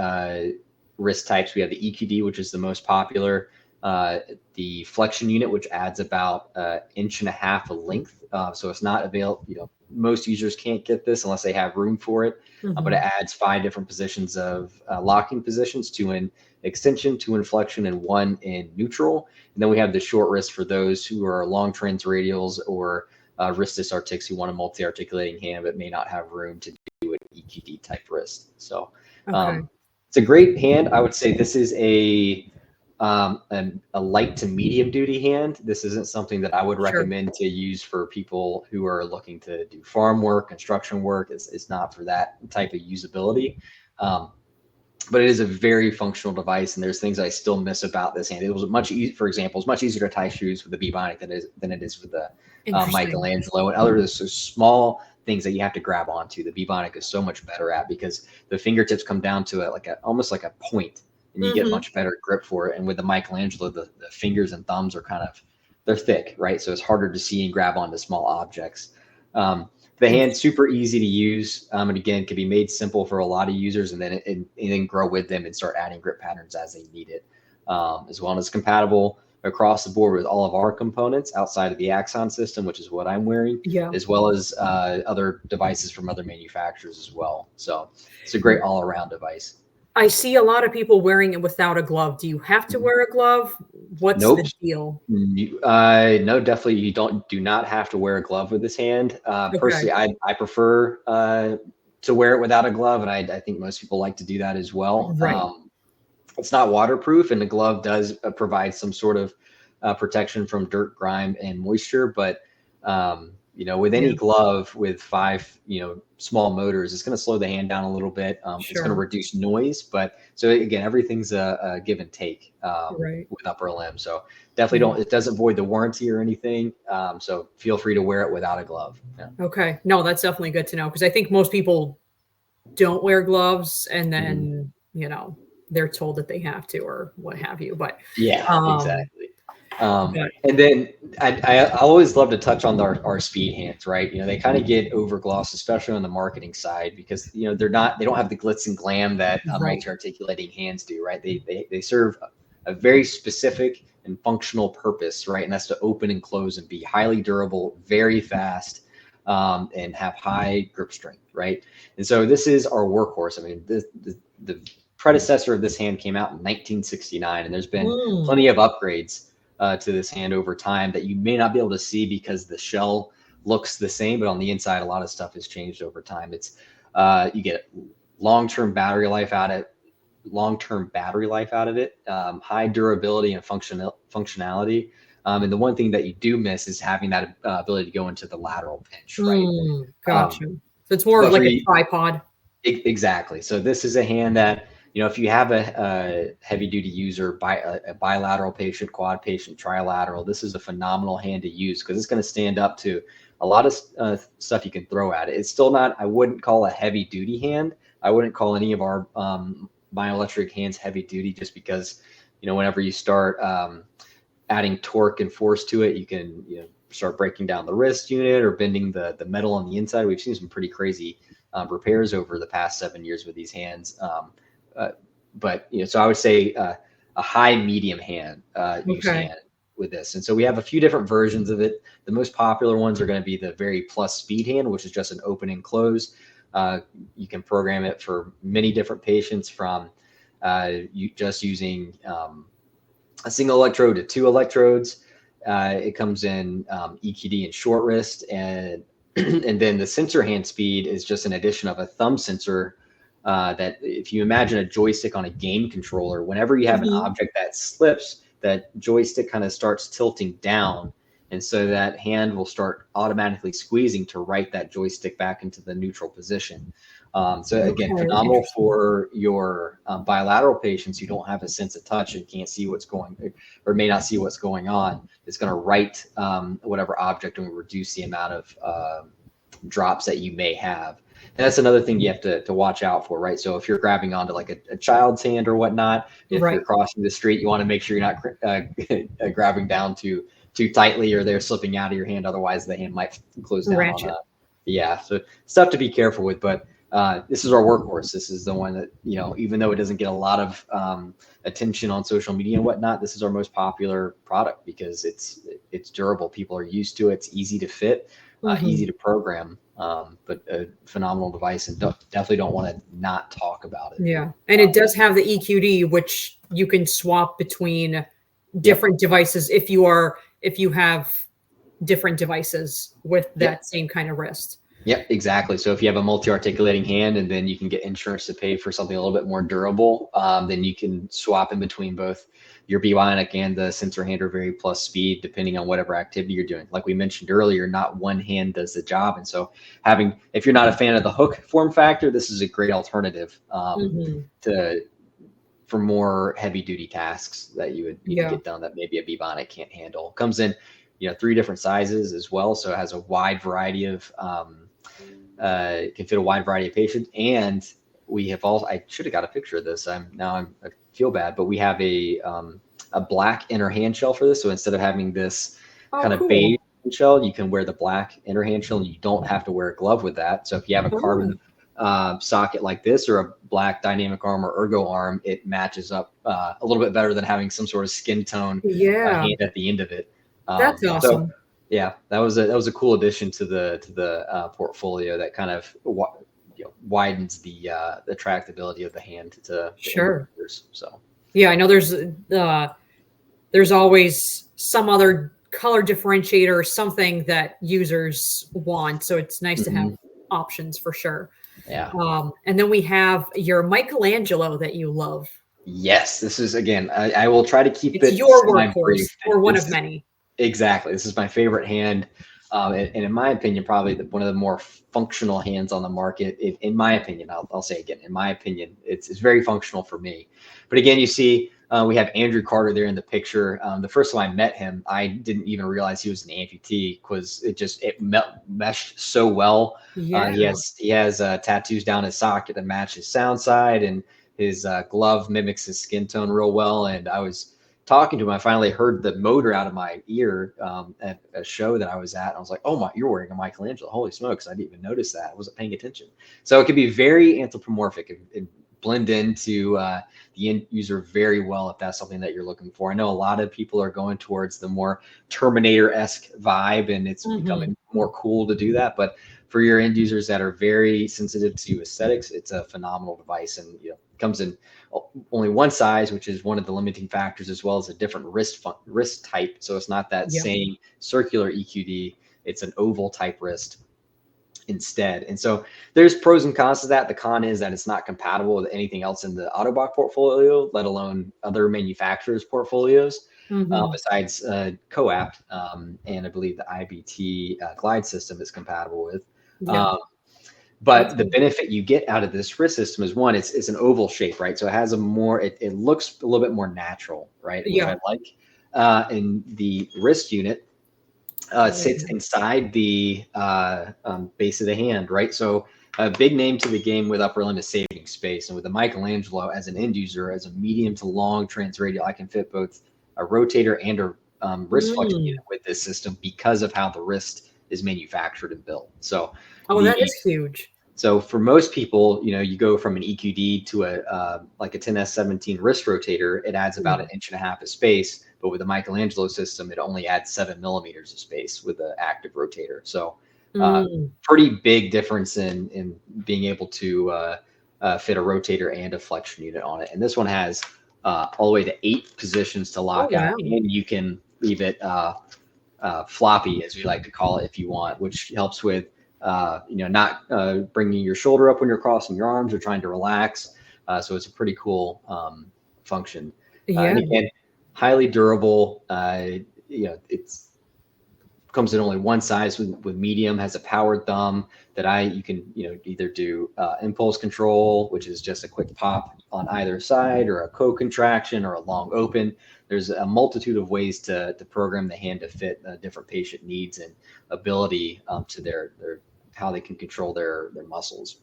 wrist types. We have the EQD, which is the most popular. the flexion unit, which adds about 1.5 inches of length. So it's not available, most users can't get this unless they have room for it, but it adds 5 different positions of locking positions, 2 in extension, 2 in flexion, and 1 in neutral. And then we have the short wrist for those who are long transradials or wristus artics who want a multi-articulating hand but may not have room to do an EQD type wrist. So it's a great hand. I would say this is a light to medium duty hand. This isn't something that I would recommend to use for people who are looking to do farm work, construction work. It's not for that type of usability. But it is a very functional device, and there's things I still miss about this hand. It was much easier, for example, it's much easier to tie shoes with the bebionic than it is with the Michelangelo and other small things that you have to grab onto. The bebionic is so much better at, because the fingertips come down to it almost like a point, and you get much better grip for it. And with the Michelangelo, the fingers and thumbs are they're thick, right? So it's harder to see and grab onto small objects. The hand's super easy to use, and again, can be made simple for a lot of users, and then grow with them and start adding grip patterns as they need it. As well as compatible across the board with all of our components outside of the Axon system, which is what I'm wearing, as well as other devices from other manufacturers as well. So it's a great all-around device. I see a lot of people wearing it without a glove. Do you have to wear a glove? What's the deal? No, definitely you do not have to wear a glove with this hand. Personally, I prefer to wear it without a glove, and I think most people like to do that as well. It's not waterproof, and the glove does provide some sort of protection from dirt, grime, and moisture, but with any glove with 5, small motors, it's going to slow the hand down a little bit. It's going to reduce noise, but so again, everything's a give and take with upper limb. So definitely it doesn't void the warranty or anything. So feel free to wear it without a glove. Okay. No, that's definitely good to know, because I think most people don't wear gloves, and then, they're told that they have to or what have you. But exactly. And then I always love to touch on our speed hands, right? They kind of get overglossed, especially on the marketing side, because they don't have the glitz and glam that multi-articulating hands do, right? They serve a very specific and functional purpose, right? And that's to open and close and be highly durable, very fast, and have high grip strength, right? And so this is our workhorse. I mean, the predecessor of this hand came out in 1969, and there's been plenty of upgrades to this hand over time that you may not be able to see because the shell looks the same, but on the inside, a lot of stuff has changed over time. It's you get long-term battery life out of it, high durability and functionality. And the one thing that you do miss is having that ability to go into the lateral pinch, right? Gotcha. So it's more of like a tripod. Exactly. So this is a hand that, if you have a heavy duty user, a bilateral patient, quad patient, trilateral, this is a phenomenal hand to use, because it's going to stand up to a lot of stuff you can throw at it. It's still not, I wouldn't call a heavy duty hand. I wouldn't call any of our bioelectric hands heavy duty, just because, whenever you start adding torque and force to it, you can, start breaking down the wrist unit or bending the metal on the inside. We've seen some pretty crazy repairs over the past 7 years with these hands. But so I would say a high medium hand use hand with this. And so we have a few different versions of it. The most popular ones are going to be the very plus speed hand, which is just an open and close. You can program it for many different patients, from you just using a single electrode to 2 electrodes. It comes in EQD and short wrist, and then the sensor hand speed is just an addition of a thumb sensor. That if you imagine a joystick on a game controller, whenever you have an object that slips, that joystick kind of starts tilting down. And so that hand will start automatically squeezing to right that joystick back into the neutral position. So again, phenomenal for your bilateral patients who don't have a sense of touch and can't see what's going, or may not see what's going on. It's going to right whatever object and reduce the amount of drops that you may have. And that's another thing you have to watch out for, right? So if you're grabbing onto like a child's hand or whatnot, if you're crossing the street, you want to make sure you're not grabbing down too tightly, or they're slipping out of your hand. Otherwise, the hand might close down on that. So stuff to be careful with. But this is our workhorse. This is the one that, even though it doesn't get a lot of attention on social media and whatnot, this is our most popular product because it's durable. People are used to it. It's easy to fit, easy to program, but a phenomenal device, and definitely don't want to not talk about it. Yeah. And it does have the EQD, which you can swap between different devices if you have different devices with that same kind of wrist. Yep, exactly. So if you have a multi-articulating hand and then you can get insurance to pay for something a little bit more durable, then you can swap in between both your bebionic and the sensor hand or Very Plus speed, depending on whatever activity you're doing. Like we mentioned earlier, not one hand does the job. And so if you're not a fan of the Hook form factor, this is a great alternative for more heavy duty tasks that you would get done that maybe a bebionic can't handle. Comes in 3 different sizes as well. So it has a wide variety of, can fit a wide variety of patients. And we have I should have got a picture of this. I feel bad, but we have a black inner hand shell for this. So instead of having this beige shell, you can wear the black inner hand shell and you don't have to wear a glove with that. So if you have a carbon socket like this or a black dynamic arm or ergo arm, it matches up a little bit better than having some sort of skin tone hand at the end of it. That's awesome. So, yeah, that was a cool addition to the portfolio that kind of widens the tractability of the hand to others. So yeah, I know there's always some other color differentiator or something that users want, so it's nice to have options for sure. Yeah. And then we have your Michelangelo that you love. Yes, this is, again, I will try to keep it's your workhorse or one of many. Exactly. This is my favorite hand. And in my opinion, probably one of the more functional hands on the market. In my opinion, I'll say again, in my opinion, it's very functional for me. But again, you see, we have Andrew Carter there in the picture. The first time I met him, I didn't even realize he was an amputee because it meshed so well. Yeah. He has tattoos down his socket that match his sound side, and his glove mimics his skin tone real well. And I was talking to him, I finally heard the motor out of my ear at a show that I was at. And I was like, oh my, you're wearing a Michelangelo. Holy smokes. I didn't even notice that. I wasn't paying attention. So it can be very anthropomorphic and blend into the end user very well if that's something that you're looking for. I know a lot of people are going towards the more Terminator-esque vibe, and it's becoming more cool to do that. But for your end users that are very sensitive to aesthetics, it's a phenomenal device, and comes in only one size, which is one of the limiting factors, as well as a different wrist type. So it's not that same circular EQD; it's an oval type wrist instead. And so there's pros and cons to that. The con is that it's not compatible with anything else in the ottobock portfolio, let alone other manufacturers' portfolios, besides Coapt, and I believe the IBT glide system is compatible with. But the benefit you get out of this wrist system is, one, it's an oval shape, right? So it has it looks a little bit more natural, right? Which I like. And the wrist unit sits inside the base of the hand, right? So a big name to the game with upper limb is saving space. And with the Michelangelo, as an end user, as a medium to long transradial, I can fit both a rotator and a wrist flexion unit with this system because of how the wrist is manufactured and built. So that is huge. So for most people, you go from an EQD to like a 10S17 wrist rotator, it adds about 1.5 inches of space. But with the Michelangelo system, it only adds 7 millimeters of space with the active rotator. So pretty big difference in being able to fit a rotator and a flexion unit on it. And this one has all the way to 8 positions to lock out, and you can leave it floppy, as we like to call it, if you want, which helps with not bringing your shoulder up when you're crossing your arms or trying to relax. So it's a pretty cool function. And again, highly durable. It's comes in only one size with medium, has a powered thumb that you can either do impulse control, which is just a quick pop on either side, or a co-contraction, or a long open. There's a multitude of ways to program the hand to fit different patient needs and ability to their how they can control their muscles.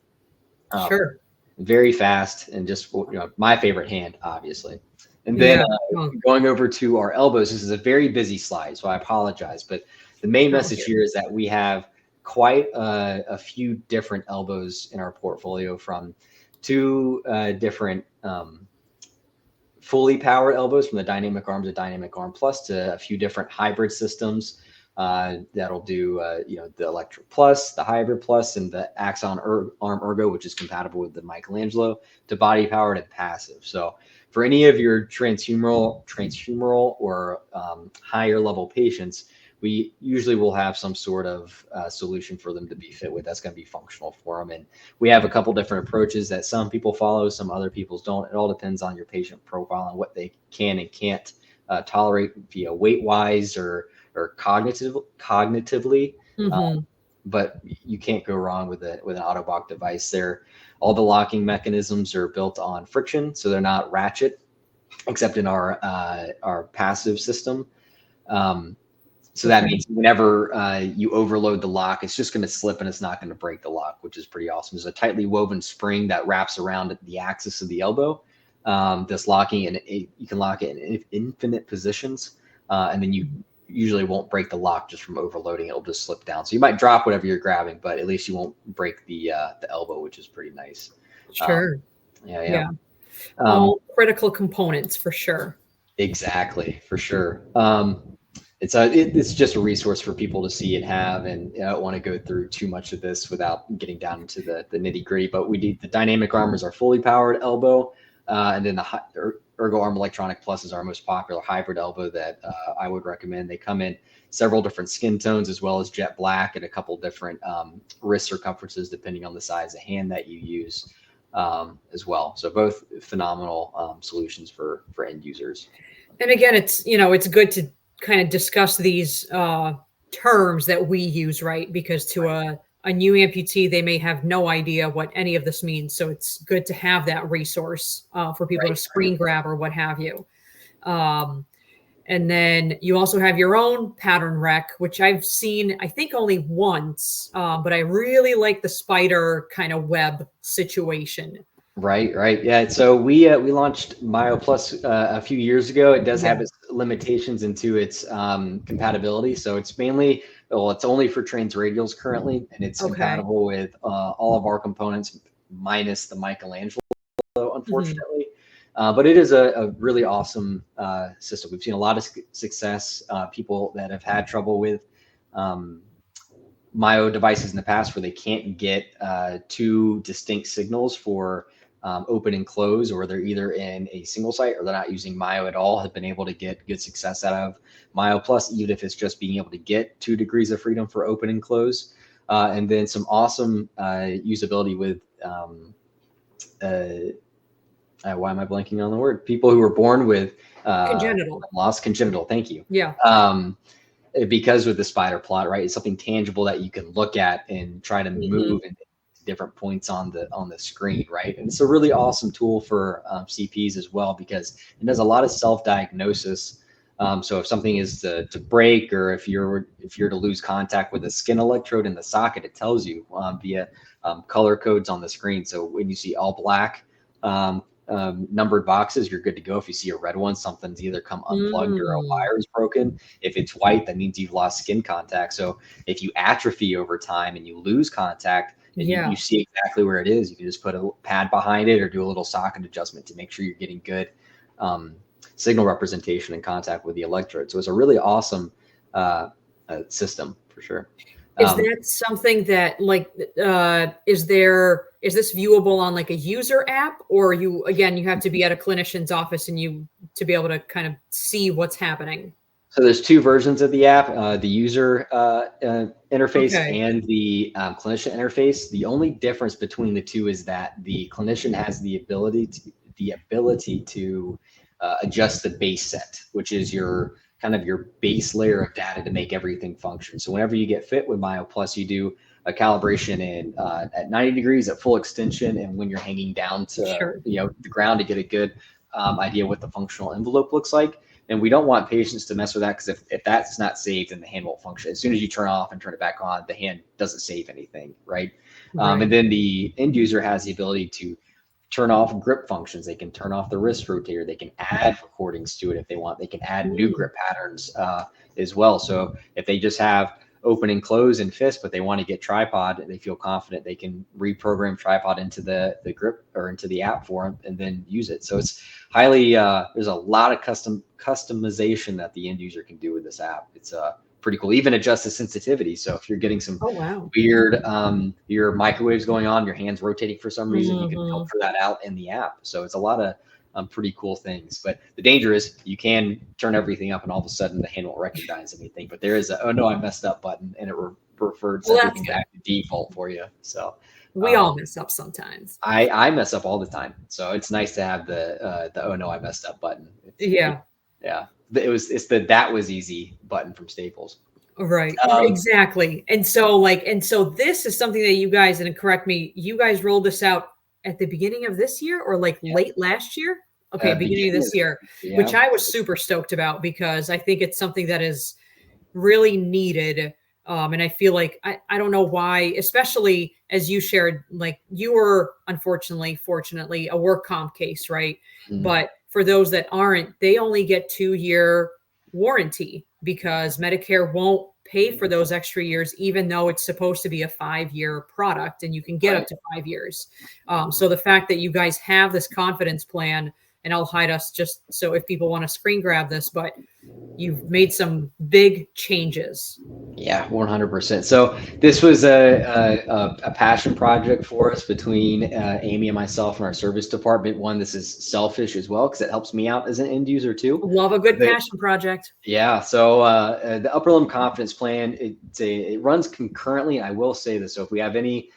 Very fast, and just my favorite hand, obviously. And then going over to our elbows, this is a very busy slide, so I apologize. But the main message here is that we have quite a few different elbows in our portfolio, from two different fully powered elbows from the Dynamic Arm to Dynamic Arm Plus, to a few different hybrid systems that'll do the Electric Plus, the Hybrid Plus, and the Axon Arm Ergo, which is compatible with the Michelangelo, to body powered and passive. So for any of your transhumeral or higher level patients, we usually will have some sort of solution for them to be fit with that's going to be functional for them. And we have a couple different approaches that some people follow, some other people don't. It all depends on your patient profile and what they can and can't tolerate via weight wise or cognitively. But you can't go wrong with an ottobock device. All the locking mechanisms are built on friction, so they're not ratchet, except in our passive system. So that means whenever you overload the lock, it's just going to slip and it's not going to break the lock, which is pretty awesome. There's a tightly woven spring that wraps around the axis of the elbow. This locking, and you can lock it in infinite positions, and then you usually won't break the lock just from overloading. It'll just slip down. So you might drop whatever you're grabbing, but at least you won't break the elbow, which is pretty nice. Sure. Yeah. All critical components for sure. Exactly, for sure. It's just a resource for people to see and have, and I don't want to go through too much of this without getting down into the nitty gritty. But we do the Dynamic Arm is our fully powered elbow, and then the Ergo Arm Electronic Plus is our most popular hybrid elbow that I would recommend. They come in several different skin tones, as well as jet black, and a couple different wrist circumferences depending on the size of hand that you use as well. So both phenomenal solutions for end users. And again, it's good to kind of discuss these terms that we use, right? Because to a new amputee, they may have no idea what any of this means. So it's good to have that resource for people to screen grab or what have you. And then you also have your own pattern rec, which I've seen, I think only once, but I really like the spider kind of web situation. Right. Yeah. So we launched Myop Plus a few years ago. It does have its limitations into its compatibility. So it's it's only for transradials currently, and it's compatible with all of our components minus the Michelangelo, unfortunately. But it is a really awesome system. We've seen a lot of success. People that have had trouble with Myo devices in the past, where they can't get two distinct signals for open and close, or they're either in a single site or they're not using Myo at all, have been able to get good success out of Myop Plus, even if it's just being able to get 2 degrees of freedom for open and close. And then some awesome usability with why am I blanking on the word? People who were born with congenital. Thank you. Yeah. Because with the spider plot, right, it's something tangible that you can look at and try to move in different points on the screen, right? And it's a really awesome tool for CPs as well, because it does a lot of self-diagnosis. So if something is to break, or if you're to lose contact with a skin electrode in the socket, it tells you via color codes on the screen. So when you see all black numbered boxes, you're good to go. If you see a red one, something's either come unplugged or a wire is broken. If it's white, that means you've lost skin contact. So if you atrophy over time and you lose contact, and you see exactly where it is, you can just put a pad behind it or do a little socket adjustment to make sure you're getting good signal representation and contact with the electrode. So it's a really awesome system for sure. Is that something that is this viewable on like a user app, or you have to be at a clinician's office and to be able to kind of see what's happening? So there's 2 versions of the app, the user interface and the clinician interface. The only difference between the two is that the clinician has the ability to adjust the base set, which is your base layer of data to make everything function. So whenever you get fit with Myop Plus, you do a calibration at 90 degrees at full extension, and when you're hanging down to the ground, to get a good idea what the functional envelope looks like. And we don't want patients to mess with that, because if that's not saved, then the hand won't function. As soon as you turn off and turn it back on, the hand doesn't save anything, right? And then the end user has the ability to turn off grip functions. They can turn off the wrist rotator. They can add recordings to it if they want. They can add new grip patterns as well. So if they just have open and close in fist, but they want to get tripod, they feel confident they can reprogram tripod into the grip or into the app for them and then use it. So it's highly, there's a lot of customization that the end user can do with this app. It's pretty cool. Even adjust the sensitivity. So if you're getting some weird, your microwaves going on, your hands rotating for some reason, you can filter that out in the app. So it's a lot of pretty cool things. But the danger is you can turn everything up and all of a sudden the hand won't recognize anything. But there is a, oh no, I messed up button, and it reverts everything back to default for you. So we all mess up sometimes. I mess up all the time. So it's nice to have the oh no, I messed up button. Yeah. It's the that was easy button from Staples. Right. Exactly. And so this is something that you guys, and correct me, you guys rolled this out at the beginning of this year or like late last year? Okay, beginning of this year, which I was super stoked about because I think it's something that is really needed. And I feel like, I don't know why, especially as you shared, like you were fortunately, a work comp case, right? But for those that aren't, they only get 2-year warranty because Medicare won't pay for those extra years, even though it's supposed to be a 5-year product and you can get up to 5 years. So the fact that you guys have this confidence plan, and I'll hide us just so if people want to screen grab this, but you've made some big changes. Yeah, 100%. So this was a passion project for us between Amy and myself and our service department. One, this is selfish as well because it helps me out as an end user too. Love a good passion project. Yeah. So the upper limb confidence plan, it runs concurrently. I will say this. So if we have any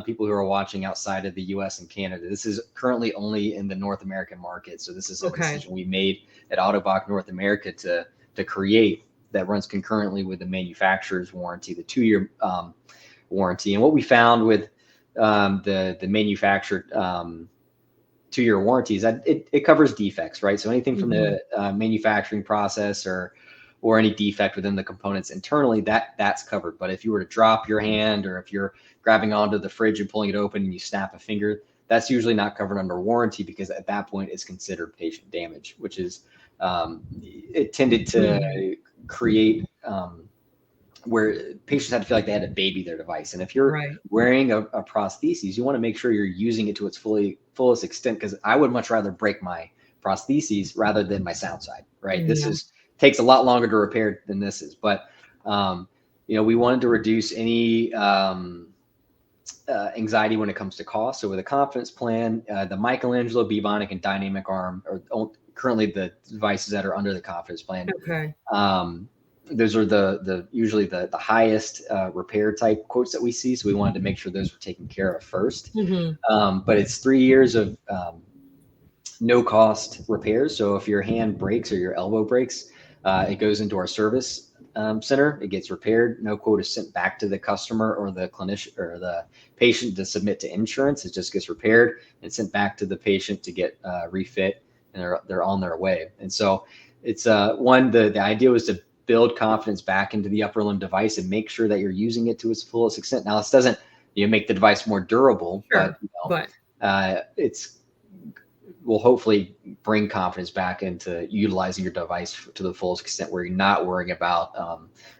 people who are watching outside of the US and Canada, this is currently only in the North American market. So this is a decision we made at Ottobock North America to create that runs concurrently with the manufacturer's warranty, the 2-year warranty. And what we found with the manufactured 2-year warranty is that it covers defects, right? So anything from the manufacturing process or any defect within the components internally, that's covered. But if you were to drop your hand or if you're grabbing onto the fridge and pulling it open and you snap a finger, that's usually not covered under warranty because at that point it's considered patient damage, which is it tended to create where patients had to feel like they had to baby their device. And if you're wearing a prosthesis, you want to make sure you're using it to its fullest extent, because I would much rather break my prostheses rather than my sound side, right? This takes a lot longer to repair than this is. But, we wanted to reduce any anxiety when it comes to cost. So with a confidence plan, the Michelangelo, bebionic, and dynamic arm are currently the devices that are under the confidence plan. Those are the usually the highest repair type quotes that we see. So we wanted to make sure those were taken care of first. But it's 3 years of no cost repairs. So if your hand breaks or your elbow breaks, it goes into our service center. It gets repaired. No quote is sent back to the customer or the clinician or the patient to submit to insurance. It just gets repaired and sent back to the patient to get refit, and they're on their way. And so it's the idea was to build confidence back into the upper limb device and make sure that you're using it to its fullest extent. Now, this doesn't make the device more durable, but it's will hopefully bring confidence back into utilizing your device to the fullest extent, where you're not worrying about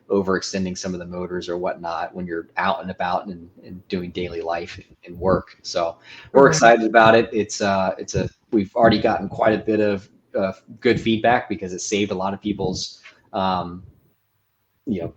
overextending some of the motors or whatnot when you're out and about and doing daily life and work. So we're excited about it. We've already gotten quite a bit of good feedback because it saved a lot of people's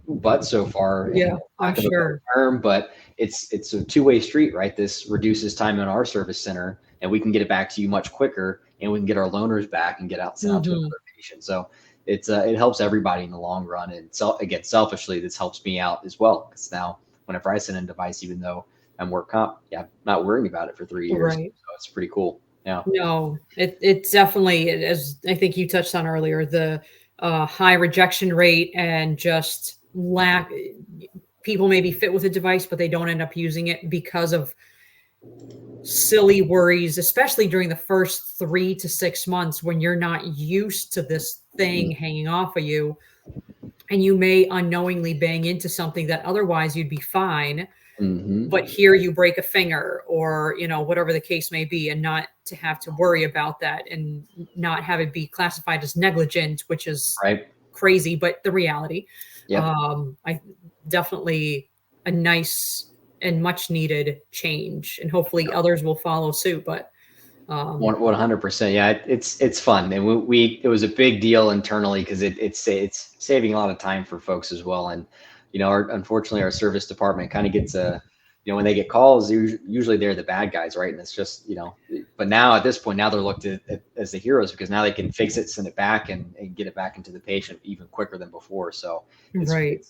but so far, I'm sure. But it's a two-way street, right? This reduces time in our service center, and we can get it back to you much quicker, and we can get our loaners back and get out to another patient. So it helps everybody in the long run. And again, selfishly, this helps me out as well, because now whenever I send in a device, even though I'm work comp, I'm not worrying about it for 3 years. So it's pretty cool. Yeah. No, it's definitely, as I think you touched on earlier, the high rejection rate and just people maybe fit with a device, but they don't end up using it because of silly worries, especially during the first 3 to 6 months when you're not used to this thing hanging off of you, and you may unknowingly bang into something that otherwise you'd be fine. But here you break a finger or, whatever the case may be, and not to have to worry about that and not have it be classified as negligent, which is crazy, but the reality. definitely a nice and much needed change, and hopefully others will follow suit. But 100%. Yeah, it's fun, and it was a big deal internally because it's saving a lot of time for folks as well. And unfortunately, our service department kind of gets when they get calls, usually they're the bad guys, right? And it's just but now at this point, now they're looked at as the heroes because now they can fix it, send it back, and get it back into the patient even quicker than before. So right.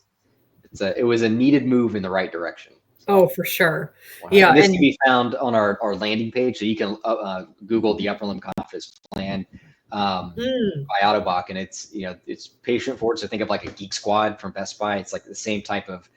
it was a needed move in the right direction. Oh, for sure. 100. Yeah. And this can be found on our landing page. So you can Google the upper limb confidence plan by Ottobock, and it's patient forward. So think of like a Geek Squad from Best Buy. It's like the same type of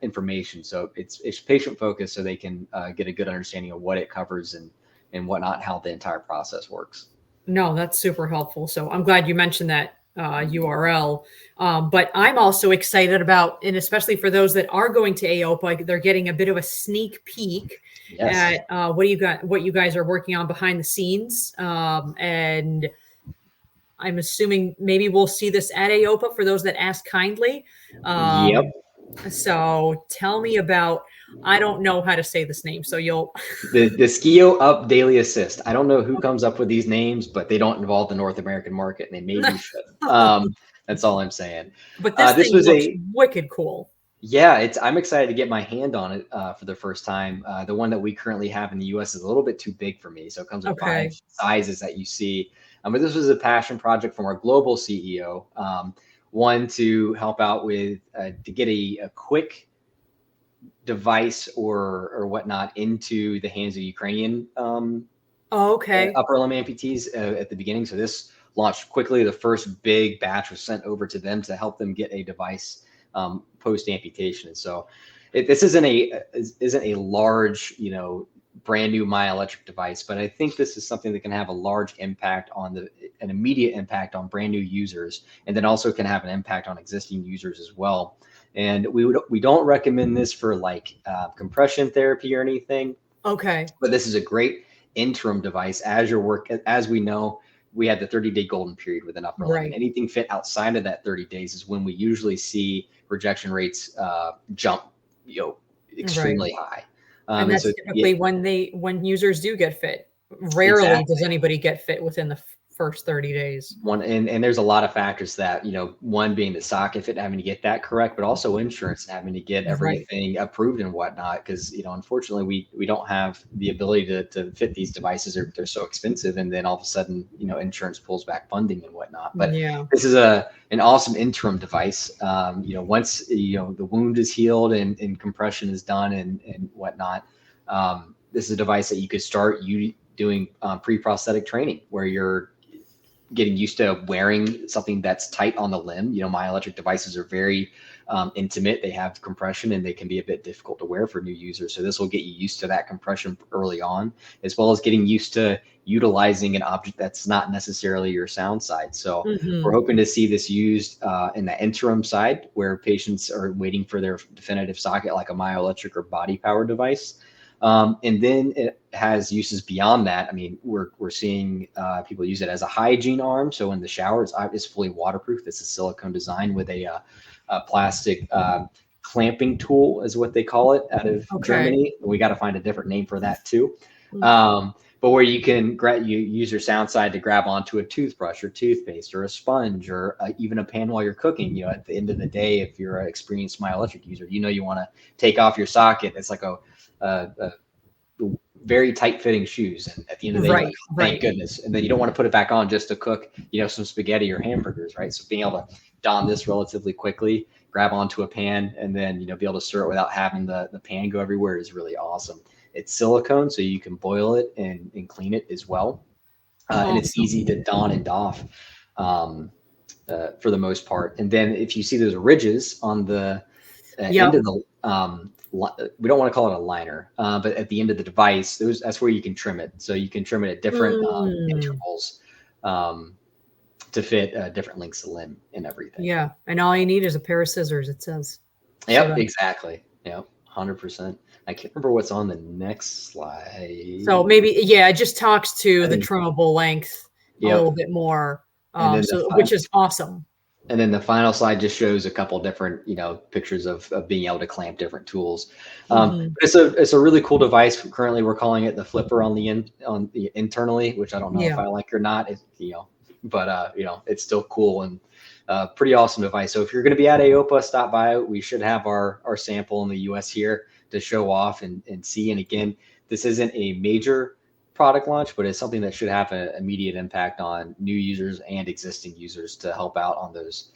information. So it's patient focused, so they can get a good understanding of what it covers and whatnot, how the entire process works. No, that's super helpful. So I'm glad you mentioned that URL. But I'm also excited about, and especially for those that are going to AOPA, they're getting a bit of a sneak peek at what you guys are working on behind the scenes. And I'm assuming maybe we'll see this at AOPA for those that ask kindly. Yep. So tell me about, I don't know how to say this name, so you'll the SKup Daily Assist. I don't know who comes up with these names, but they don't involve the North American market, and they maybe should. That's all I'm saying. But this thing looks wicked cool. Yeah, I'm excited to get my hand on it for the first time. The one that we currently have in the US is a little bit too big for me, so it comes with 5 sizes that you see. But this was a passion project from our global CEO. One to help out with to get a quick device or whatnot into the hands of Ukrainian upper limb amputees at the beginning. So this launched quickly. The first big batch was sent over to them to help them get a device post amputation. And so this isn't a large, brand new myoelectric device, but I think this is something that can have a large impact on an immediate impact on brand new users, and then also can have an impact on existing users as well. And we don't recommend this for like compression therapy or anything. Okay. But this is a great interim device as we know, we had the 30-day golden period with an upper limb. Anything fit outside of that 30 days is when we usually see rejection rates jump, extremely high. And that's typically when users do get fit. Rarely does anybody get fit within the first 30 days. And there's a lot of factors that, one being the socket fit, having to get that correct, but also insurance and having to get everything approved and whatnot. Because, unfortunately, we don't have the ability to fit these devices, or they're so expensive. And then all of a sudden, insurance pulls back funding and whatnot. But this is an awesome interim device. Once, the wound is healed and compression is done and whatnot, this is a device that you could start doing pre-prosthetic training where you're getting used to wearing something that's tight on the limb. Myoelectric devices are very intimate. They have compression and they can be a bit difficult to wear for new users. So this will get you used to that compression early on, as well as getting used to utilizing an object that's not necessarily your sound side. So we're hoping to see this used in the interim side where patients are waiting for their definitive socket, like a myoelectric or body power device. And then it has uses beyond that. I mean, we're seeing people use it as a hygiene arm. So in the shower, it's fully waterproof. It's a silicone design with a plastic clamping tool, is what they call it, out of Germany. We got to find a different name for that too. But where you can use your sound side to grab onto a toothbrush or toothpaste or a sponge or even a pan while you're cooking. At the end of the day, if you're an experienced myoelectric user, you want to take off your socket. It's like a very tight fitting shoes, and at the end of the day, thank goodness. And then you don't want to put it back on just to cook, some spaghetti or hamburgers, right? So being able to don this relatively quickly, grab onto a pan, and then be able to stir it without having the pan go everywhere is really awesome. It's silicone, so you can boil it and clean it as well, and it's easy to don and doff for the most part. And then if you see those ridges on the end of the we don't want to call it a liner, but at the end of the device, that's where you can trim it. So you can trim it at different intervals to fit different lengths of limb and everything. Yeah, and all you need is a pair of scissors, it says. Yep, exactly. Yep, 100%. I can't remember what's on the next slide. So maybe, it just talks to the trimmable length a little bit more, which is awesome. And then the final slide just shows a couple different, pictures of being able to clamp different tools. It's a really cool device. Currently, we're calling it the flipper on the internally, which I don't know if I like or not. But it's still cool and pretty awesome device. So if you're going to be at AOPA, stop by. We should have our sample in the US here to show off and see. And again, this isn't a major product launch, but it's something that should have an immediate impact on new users and existing users to help out on those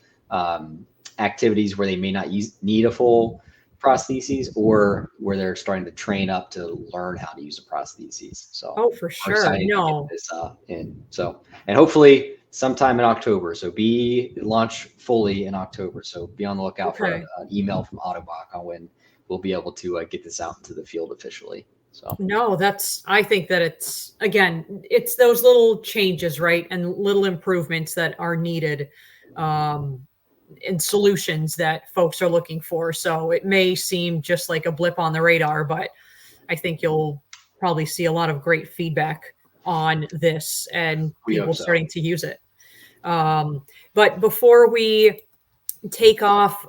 activities where they may not need a full prostheses, or where they're starting to train up to learn how to use a prostheses. So for sure. we're excited to get this in. So, and hopefully sometime in October. So launch fully in October. So be on the lookout for an email from ottobock on when we'll be able to get this out into the field officially. So no, I think that it's those little changes, right? And little improvements that are needed, and solutions that folks are looking for. So it may seem just like a blip on the radar, but I think you'll probably see a lot of great feedback on this and people starting to use it. But before we take off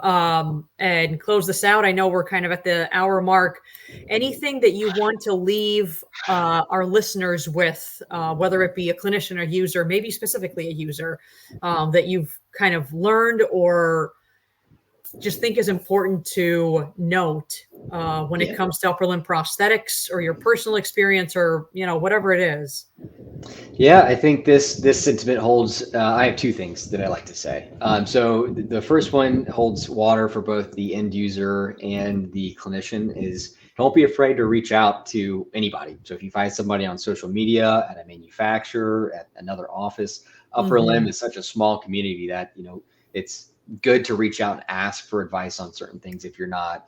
and close this out, I know we're kind of at the hour mark. Anything that you want to leave our listeners with, whether it be a clinician or user, maybe specifically a user, that you've kind of learned or just think is important to note when it comes to upper limb prosthetics, or your personal experience, or whatever it is? Yeah, I think this sentiment holds. I have two things that I like to say. So the first one holds water for both the end user and the clinician. Is don't be afraid to reach out to anybody. So if you find somebody on social media, at a manufacturer, at another office, upper limb is such a small community that it's good to reach out and ask for advice on certain things if you're not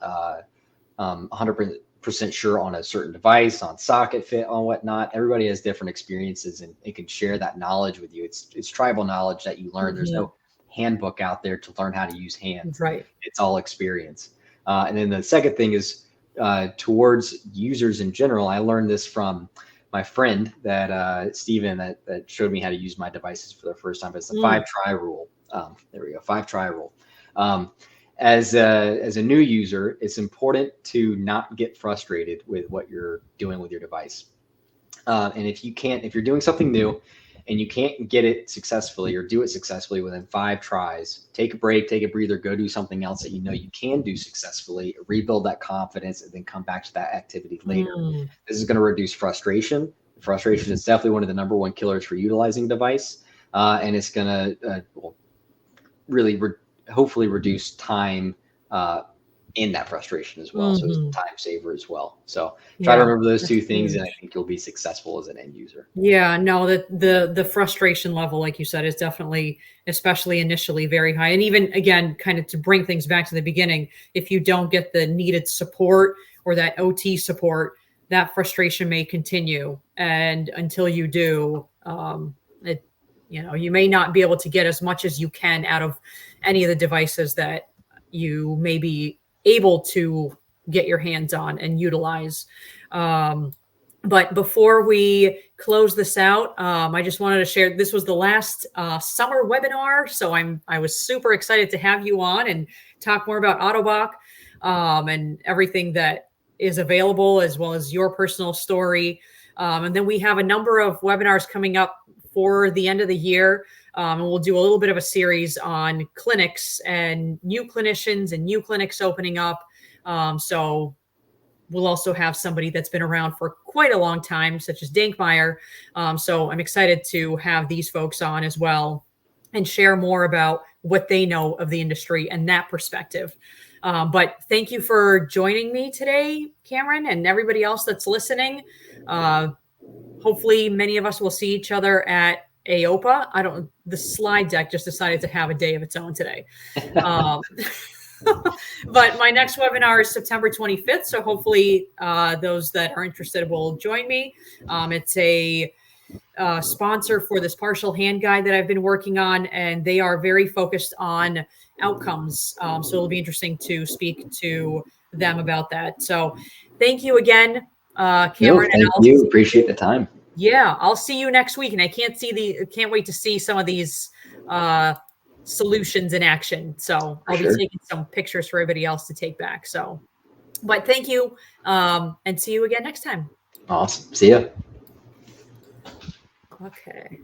100% sure on a certain device, on socket fit, on whatnot. Everybody has different experiences, and it can share that knowledge with you. It's tribal knowledge that you learn. There's no handbook out there to learn how to use hands. Right. It's all experience. And then the second thing is towards users in general. I learned this from my friend Steven that showed me how to use my devices for the first time. It's the 5-try rule. There we go. 5-try rule. As a new user, it's important to not get frustrated with what you're doing with your device. And if you're doing something new and you can't get it successfully or do it successfully within 5 tries, take a break, take a breather, go do something else that you can do successfully, rebuild that confidence, and then come back to that activity later. This is going to reduce frustration. Frustration is definitely one of the number one killers for utilizing device. And it's going to really hopefully reduce time in that frustration as well. So it's a time saver as well. So try to remember those two things, and I think you'll be successful as an end user. Yeah, no, the frustration level, like you said, is definitely, especially initially, very high. And even again, kind of to bring things back to the beginning, if you don't get the needed support or that OT support, that frustration may continue. And until you do, you may not be able to get as much as you can out of any of the devices that you may be able to get your hands on and utilize. But before we close this out, I just wanted to share, this was the last summer webinar. So I was super excited to have you on and talk more about ottobock and everything that is available, as well as your personal story. And then we have a number of webinars coming up for the end of the year. And we'll do a little bit of a series on clinics and new clinicians and new clinics opening up. So we'll also have somebody that's been around for quite a long time, such as Dankmeyer. So I'm excited to have these folks on as well and share more about what they know of the industry and that perspective. But thank you for joining me today, Cameron, and everybody else that's listening. Hopefully many of us will see each other at AOPA. The slide deck just decided to have a day of its own today. But my next webinar is September 25th. So hopefully those that are interested will join me. It's a sponsor for this partial hand guide that I've been working on, and they are very focused on outcomes. So it'll be interesting to speak to them about that. So thank you again, Cameron. Thank you. Appreciate the time. Yeah, I'll see you next week. And I can't wait to see some of these solutions in action. So I'll be taking some pictures for everybody else to take back. So, but thank you, and see you again next time. Awesome. See ya. Okay.